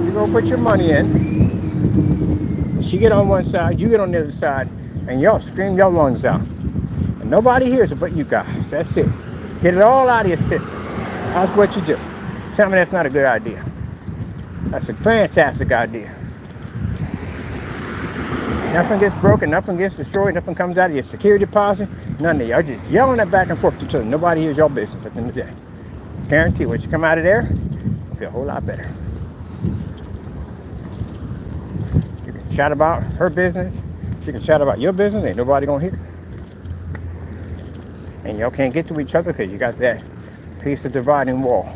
You go put your money in. She get on one side, you get on the other side, and y'all scream your lungs out. And nobody hears it but you guys. That's it. Get it all out of your system. That's what you do. Tell me that's not a good idea. That's a fantastic idea. Nothing gets broken, nothing gets destroyed, nothing comes out of your security deposit. None of y'all just yelling that back and forth to each other. Nobody hears your business at the end of the day. Guarantee once you come out of there, you'll feel a whole lot better. You can chat about her business. She can chat about your business. Ain't nobody gonna hear. And y'all can't get to each other because you got that piece of dividing wall.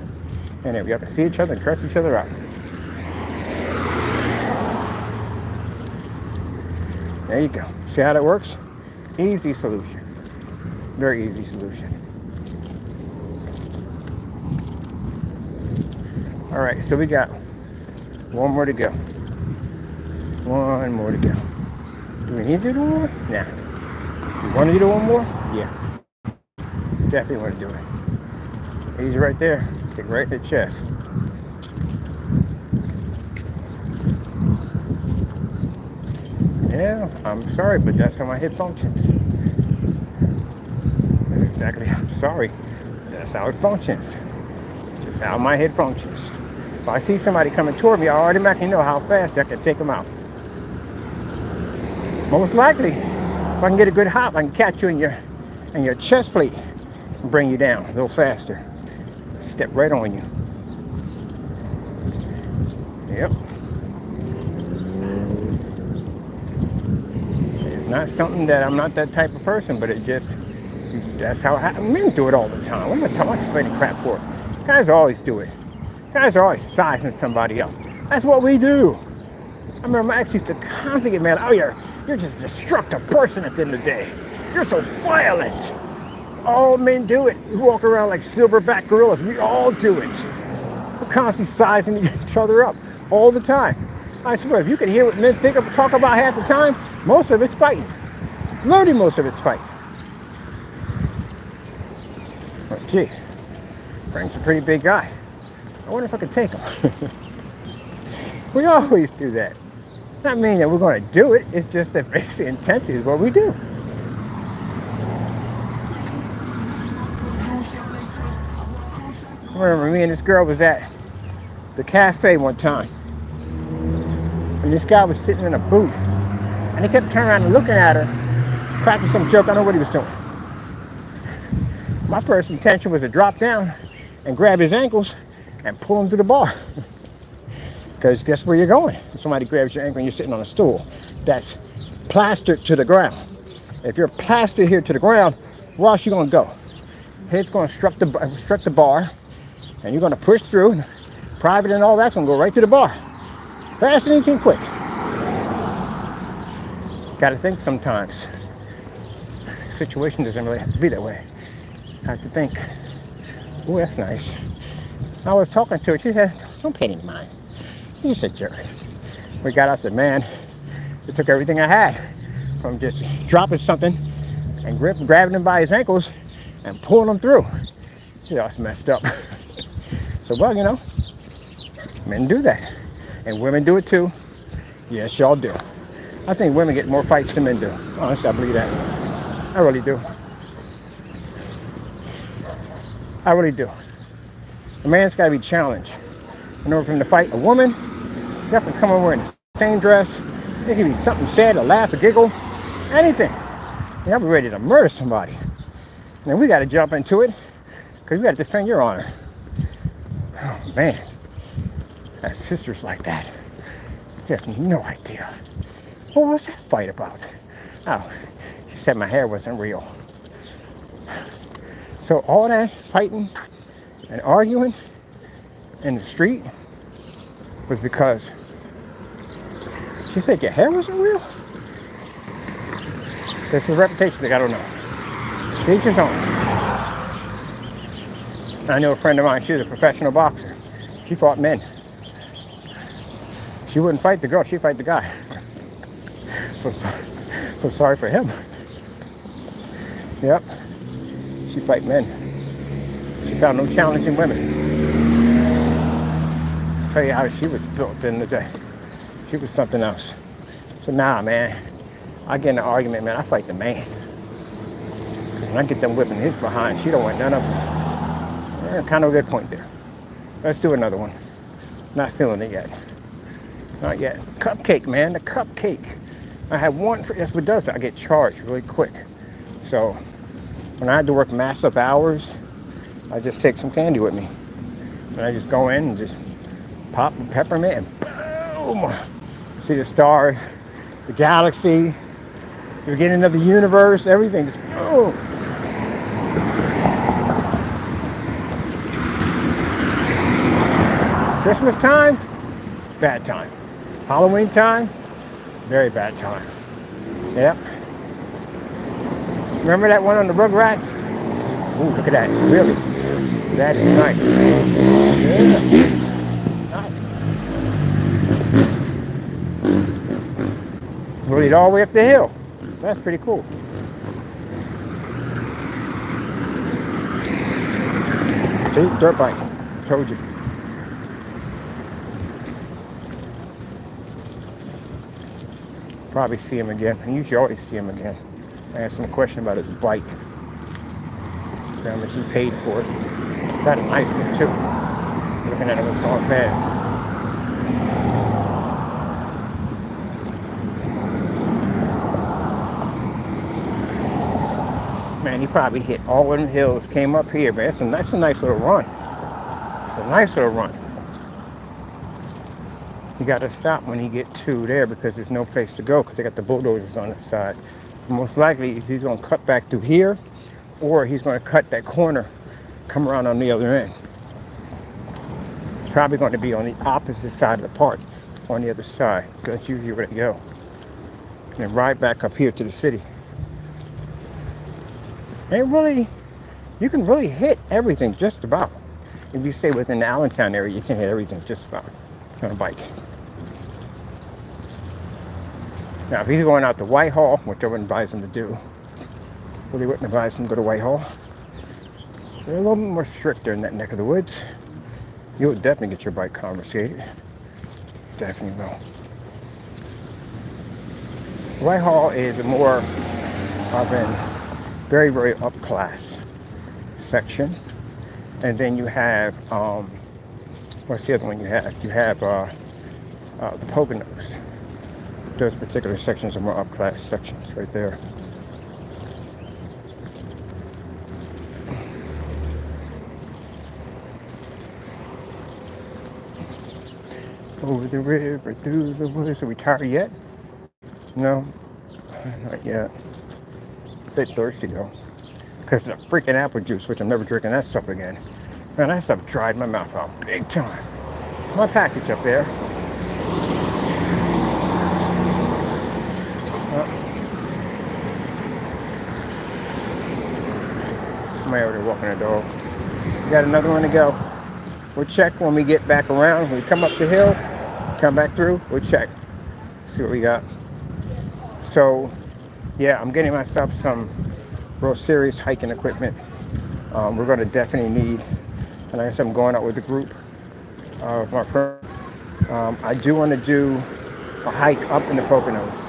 And if y'all can see each other and trust each other out. There you go. See how that works? Easy solution. Very easy solution. All right, so we got one more to go. One more to go. Do we need to do one more? Nah. You want to do one more? Yeah. Definitely want to do it. Easy right there. Take right in the chest. Yeah, I'm sorry, but that's how my head functions. Exactly, I'm sorry. That's how it functions. Just how my head functions. If I see somebody coming toward me, I automatically know how fast I can take them out. Most likely, if I can get a good hop, I can catch you in your chest plate and bring you down a little faster. Step right on you. Yep. It's not something that I'm not that type of person, but that's how men do it all the time. What am I talking about explaining crap for? Guys always do it. Guys are always sizing somebody up. That's what we do. I remember my ex used to constantly get mad. Oh, you're just a destructive person at the end of the day. You're so violent. All men do it. We walk around like silverback gorillas. We all do it. We're constantly sizing each other up all the time. I swear, if you can hear what men talk about half the time, most of it's fighting. Literally most of it's fighting. But gee, Frank's a pretty big guy. I wonder if I could take him. We always do that. Not meaning that we're going to do it. It's just that basic intensity is what we do. I remember me and this girl was at the cafe one time. And this guy was sitting in a booth. And he kept turning around and looking at her, cracking some joke. I don't know what he was doing. My first intention was to drop down and grab his ankles and pull him to the bar. Because guess where you're going? If somebody grabs your ankle and you're sitting on a stool that's plastered to the ground. If you're plastered here to the ground, where else you going to go? Head's going to struck the bar, and you're going to push through, and private and all that's going to go right to the bar. Fast and easy and quick. Got to think sometimes. The situation doesn't really have to be that way. I have to think, oh, that's nice. I was talking to her. She said, don't pay any mind. He's just a jerk. We got out and said, man, it took everything I had from just dropping something and grabbing him by his ankles and pulling him through. She just messed up. So, well, you know, men do that. And women do it too. Yes, y'all do. I think women get more fights than men do. Honestly, I believe that. I really do. I really do. A man's got to be challenged. In order for him to fight a woman, you have to come over in the same dress. There can be something said, a laugh, a giggle, anything. You'll be ready to murder somebody. And then we got to jump into it because we got to defend your honor. Oh, man. That sisters like that. You have no idea. What was that fight about? Oh, she said my hair wasn't real. So all that fighting, and arguing in the street was because she said your hair wasn't real. This is a reputation thing, I don't know. They just don't. I know a friend of mine, she was a professional boxer. She fought men. She wouldn't fight the girl, she'd fight the guy. Feel sorry for him. Yep. She fight men. She found no challenging women. I'll tell you how she was built in the day. She was something else. So nah, man. I get in an argument, man, I fight the man. Cause when I get them whipping his behind, she don't want none of them. Yeah, kind of a good point there. Let's do another one. Not feeling it yet. Not yet. Cupcake, man, the cupcake. I had one, that's what does it. I get charged really quick. So when I had to work massive hours, I just take some candy with me. And I just go in and just pop a peppermint and boom! See the stars, the galaxy, the beginning of the universe, everything just boom! Christmas time, bad time. Halloween time, very bad time. Yep. Remember that one on the Rugrats? Ooh, look at that. Really? That is nice. Yeah. Nice. Rode it all the way up the hill. That's pretty cool. See? Dirt bike. Told you. Probably see him again. I usually always see him again. I asked him a question about his bike. How much he paid for it. Got a nice one too. Looking at it with all fast. Man, he probably hit all of them hills, came up here, man. That's a nice little run. It's a nice little run. You gotta stop when you get to there because there's no place to go because they got the bulldozers on the side. Most likely he's gonna cut back through here or he's gonna cut that corner, come around on the other end. It's probably going to be on the opposite side of the park, on the other side, because that's usually where they go. And then ride back up here to the city. And really, you can really hit everything just about. If you stay within the Allentown area, you can hit everything just about on a bike. Now, if he's going out to Whitehall, which I wouldn't advise him to do, really wouldn't advise him to go to Whitehall. They're a little bit more stricter in that neck of the woods. You would definitely get your bike confiscated. Definitely will. Whitehall is more of a very, very up-class section. And then you have, what's the other one you have? You have the Poconos. Those particular sections are more up-class sections right there. Over the river, through the woods. Are we tired yet? No, not yet. A bit thirsty though. Because of the freaking apple juice, which I'm never drinking that stuff again. Man, that stuff dried my mouth out big time. My package up there. Somebody over there walking a dog. We got another one to go. We'll check when we get back around. When we come up the hill, come back through, we'll check. See what we got. So, yeah, I'm getting myself some real serious hiking equipment. We're going to definitely need, and like I said, I'm going out with a group of my friends. I do want to do a hike up in the Poconos.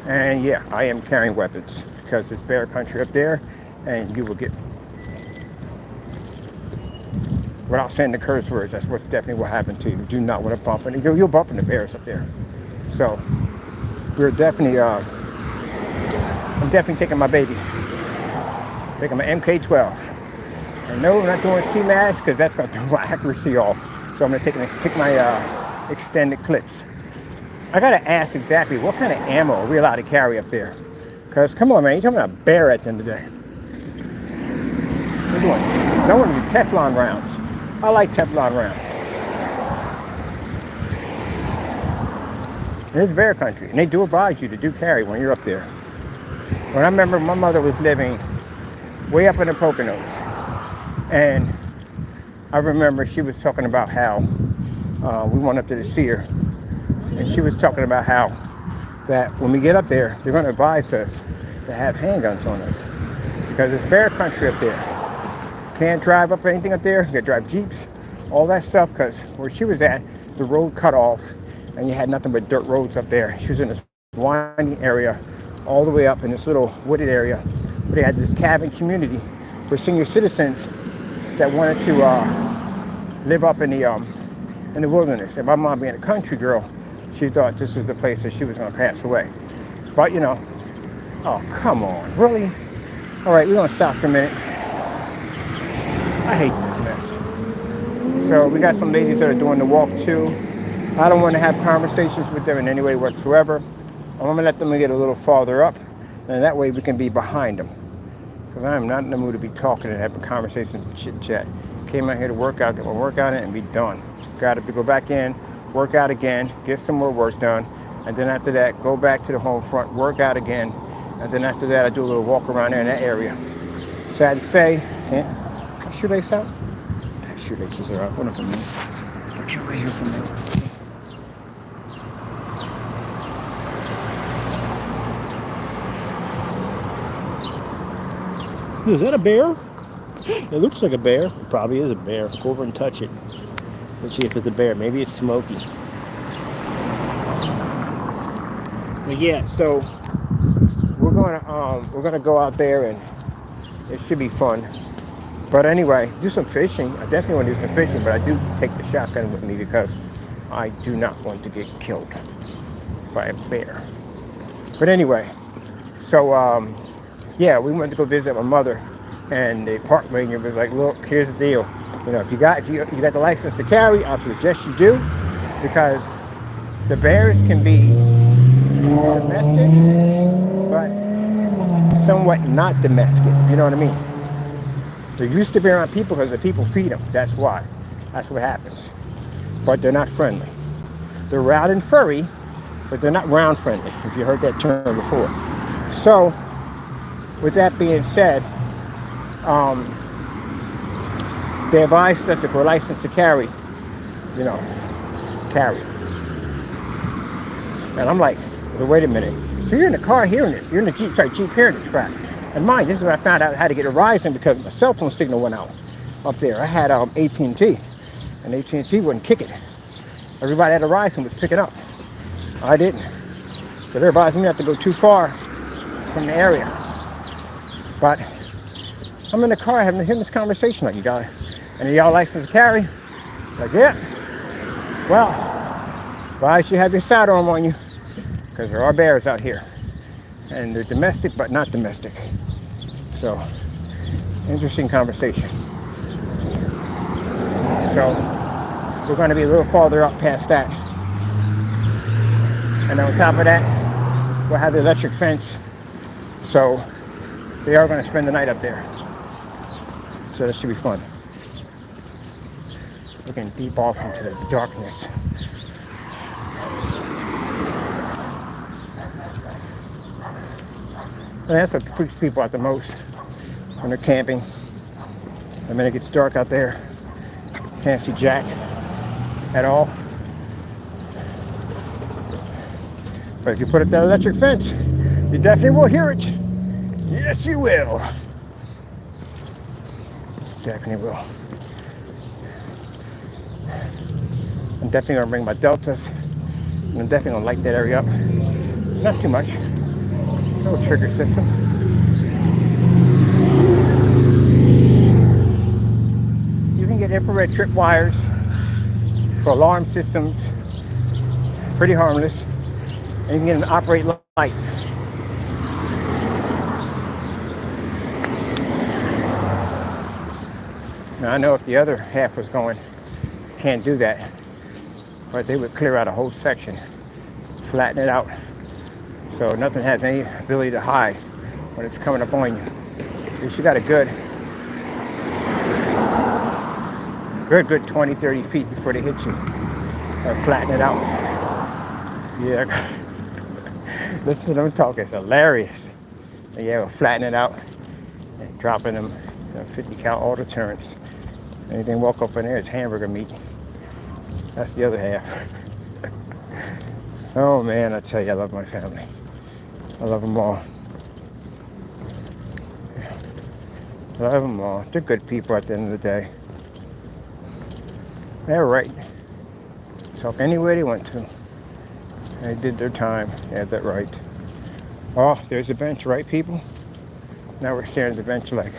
And yeah, I am carrying weapons because it's bear country up there and you will get, without saying the curse words, that's what definitely will happen to you. You do not want to bump into, you'll bump into bears up there. So we're definitely, I'm definitely taking my baby. Taking my MK12. And no, I'm not doing CMAS because that's going to throw my accuracy off. So I'm going to take my extended clips. I got to ask exactly what kind of ammo are we allowed to carry up there? Because come on, man, you're talking about a bear at the end of the day. What are you doing? I don't want to do Teflon rounds. I like Teflon rounds. It's bear country, and they do advise you to do carry when you're up there. When I remember my mother was living way up in the Poconos, and I remember she was talking about how we went up there to see her, and she was talking about how that when we get up there, they're going to advise us to have handguns on us because it's bear country up there. Can't drive up anything up there. You got to drive jeeps, all that stuff, because where she was at, the road cut off, and you had nothing but dirt roads up there. She was in this winding area, all the way up in this little wooded area, where they had this cabin community for senior citizens that wanted to live up in the wilderness. And my mom, being a country girl, she thought this is the place that she was going to pass away. But you know, oh come on, really? All right, we're going to stop for a minute. I hate this mess. So we got some ladies that are doing the walk too. I don't want to have conversations with them in any way whatsoever. I'm going to let them get a little farther up, and that way we can be behind them. Because I am not in the mood to be talking and having conversations and chit chat. Came out here to work out, get my workout in, and be done. Got to go back in, work out again, get some more work done, and then after that, go back to the home front, work out again, and then after that, I do a little walk around there in that area. Sad to say, can't my shoelace out? That shoelaces are out. Hold on for a minute. Get you right here for a minute. Is that a bear? It looks like a bear. It probably is a bear. Go over and touch it. Let's see if it's a bear. Maybe it's Smokey. But yeah, so we're gonna go out there and it should be fun. But anyway, do some fishing. I definitely want to do some fishing, but I do take the shotgun with me because I do not want to get killed by a bear. But anyway, so yeah, we went to go visit my mother, and the park ranger was like, "Look, here's the deal. You know, if you got the license to carry, I suggest you do, because the bears can be domestic, but somewhat not domestic. If you know what I mean? They're used to be around people because the people feed them. That's why. That's what happens. But they're not friendly. They're round and furry, but they're not round friendly. If you heard that term before. So, with that being said, they advised us if we're licensed to carry, you know, carry. And I'm like, well, wait a minute. So you're in the car hearing this. You're in the Jeep hearing this crap. And mind, this is when I found out how to get a Verizon because my cell phone signal went out up there. I had AT&T, and AT&T wouldn't kick it. Everybody at Verizon was picking up. I didn't. So they're advising me not to go too far from the area. But I'm in the car having this conversation like, you got any of y'all licensed to carry? Like, yeah. Well, why should you have your sidearm on you? Because there are bears out here. And they're domestic, but not domestic. So, interesting conversation. So, we're going to be a little farther up past that. And on top of that, we'll have the electric fence. So, they are going to spend the night up there. So, that should be fun. Looking deep off into the darkness. And that's what freaks people out the most when they're camping. The minute it gets dark out there, can't see jack at all. But if you put up that electric fence, you definitely will hear it. Yes, you will. Definitely will. I'm definitely gonna bring my deltas. And I'm definitely gonna light that area up. Not too much. No trigger system. You can get infrared trip wires for alarm systems. Pretty harmless. And you can operate lights. Now I know if the other half was going, can't do that. But they would clear out a whole section, flatten it out. So nothing has any ability to hide when it's coming up on you. At least you got a good Good 20, 30 feet before they hit you. Flatten it out. Yeah. Listen to them talk, it's hilarious. And yeah, we'll flatten it out and dropping them 50 cal auto turns. Anything walk up in there, it's hamburger meat. That's the other half. Oh man, I tell you, I love my family. I love them all. I love them all. They're good people at the end of the day. They're right. Talk anywhere they went to. They did their time. They had that right. Oh, there's the bench, right, people? Now we're staring at the bench like,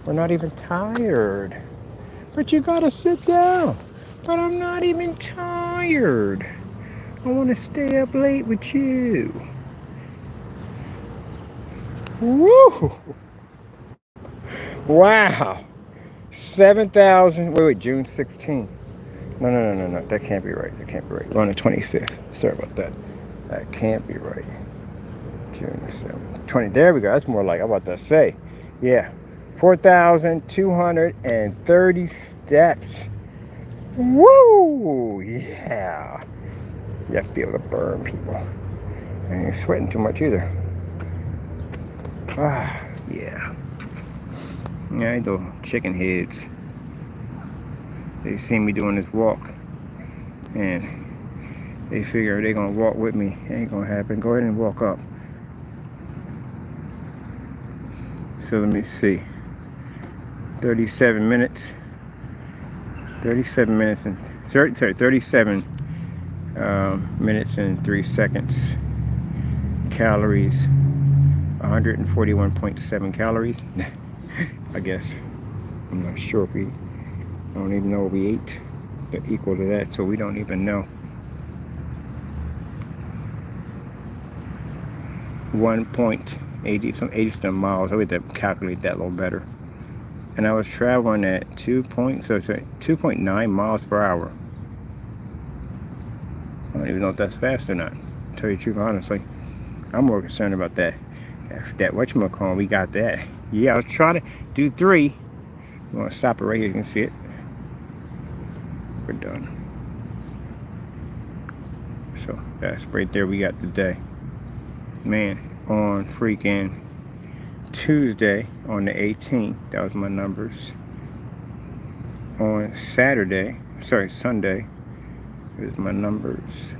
we're not even tired. But you gotta sit down. But I'm not even tired. I want to stay up late with you. Woo! Wow. 7,000. Wait, June 16th. No. That can't be right. That can't be right. We're on the 25th. Sorry about that. That can't be right. June 7th. 20. There we go. That's more like I'm about to say. Yeah. 4,230 steps. Woo! Yeah. You feel the burn, people. I ain't sweating too much either. Ah, yeah. Yeah, those chicken heads. They see me doing this walk, and they figure they're gonna walk with me. It ain't gonna happen. Go ahead and walk up. So let me see. 37 minutes. 37 minutes and 37 minutes and 3 seconds. Calories. 141.7 calories. I guess. I'm not sure if I don't even know what we ate that equal to that, so we don't even know. 1.80 some 80 some miles. I would have to calculate that a little better. And I was traveling at 2.9 miles per hour. I don't even know if that's fast or not. To tell you the truth, honestly, I'm more concerned about that whatchamacallit, we got that. Yeah, I was trying to do 3. You want to stop it right here, you can see it. We're done. So that's right there, we got the day. Man, on freaking Tuesday, on the 18th, that was my numbers. On Sunday, here's my numbers.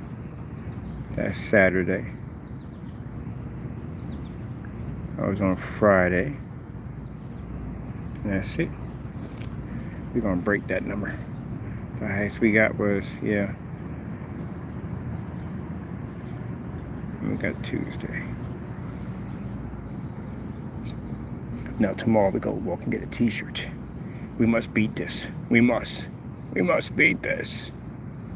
That's Saturday. I was on Friday. And that's it. We're gonna break that number. The highest we got was, yeah. And we got Tuesday. Now tomorrow we go walk and get a t-shirt. We must beat this. We must beat this.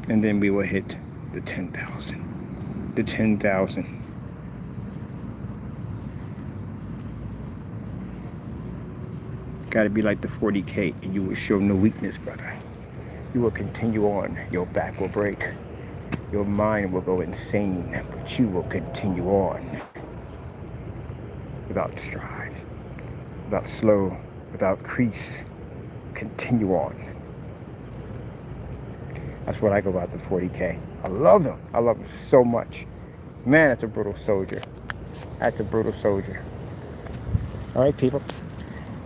And then we will hit the 10,000. The 10,000. Gotta be like the 40K, and you will show no weakness, brother. You will continue on. Your back will break. Your mind will go insane, but you will continue on. Without stride, without slow, without crease. Continue on. That's what I go about the 40K. I love them. I love them so much. Man, that's a brutal soldier. That's a brutal soldier. All right, people.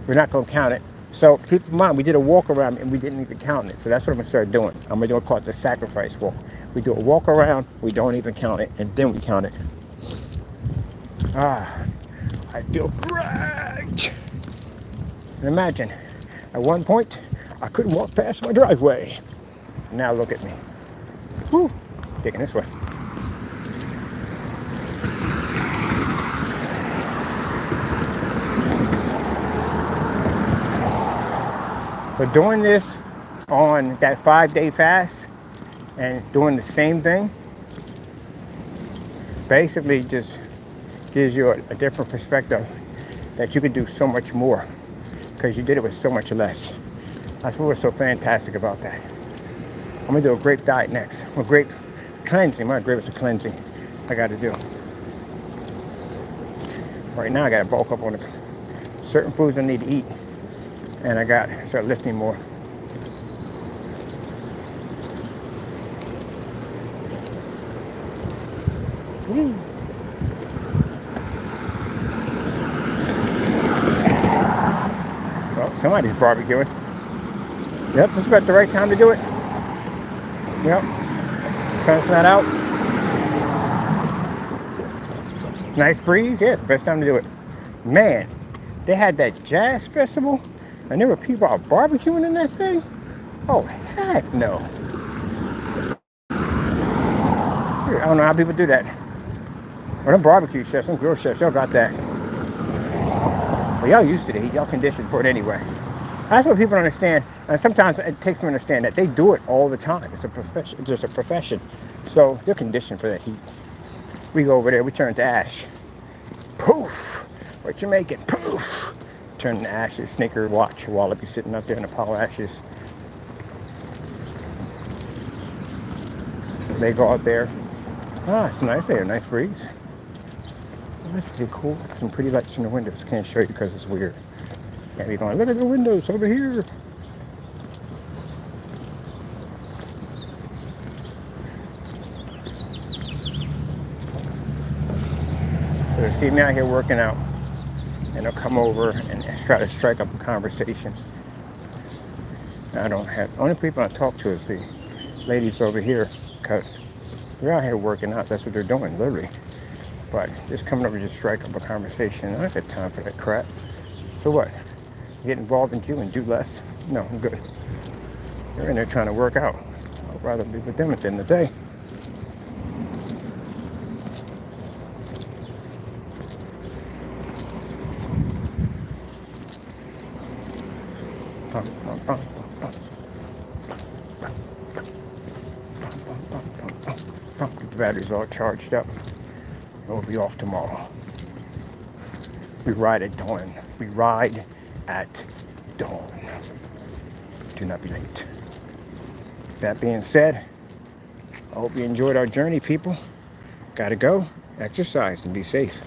We're not going to count it. So keep in mind, we did a walk around and we didn't even count it. So that's what I'm going to start doing. I'm going to do called the sacrifice walk. We do a walk around, we don't even count it, and then we count it. Ah, I feel great. And imagine, at one point, I couldn't walk past my driveway. Now look at me. Whew, taking this way. So doing this on that 5-day fast and doing the same thing basically just gives you a different perspective that you can do so much more because you did it with so much less. That's what was so fantastic about that. I'm gonna do a grape diet next. Well, grape cleansing. My grape is a cleansing I gotta do. Right now I gotta bulk up on the certain foods I need to eat. And I got to start lifting more. Woo. Well, somebody's barbecuing. Yep, this is about the right time to do it. Yep. Sun's not out. Nice breeze. Yeah, it's the best time to do it. Man, they had that jazz festival and there were people out barbecuing in that thing? Oh, heck no. I don't know how people do that. Well, them barbecue chefs, them grill chefs, y'all got that. Well, y'all used to the heat. Y'all conditioned for it anyway. That's what people don't understand. And sometimes it takes me to understand that they do it all the time. It's a profession. It's just a profession. So they're conditioned for that heat. We go over there, we turn to ash. Poof! What you making? Poof! Turn to ashes. Sneaker watch. Wallaby sitting up there in a pile of ashes. They go out there. Ah, it's nice there. Nice breeze. Oh, that's pretty cool. Some pretty lights in the windows. Can't show you because it's weird. Can't be going, look at the windows over here. They'll see me out here working out, and they'll come over and try to strike up a conversation. I don't have, only people I talk to is the ladies over here, because they're out here working out. That's what they're doing, literally. But just coming over to just strike up a conversation, I don't have time for that crap. So what? Get involved in you and do less? No, I'm good. They're in there trying to work out. I'd rather be with them at the end of the day. Get the batteries all charged up. We'll be off tomorrow. We ride at dawn. We ride at dawn. Do not be late. That being said, I hope you enjoyed our journey, people. Gotta go, exercise, and be safe.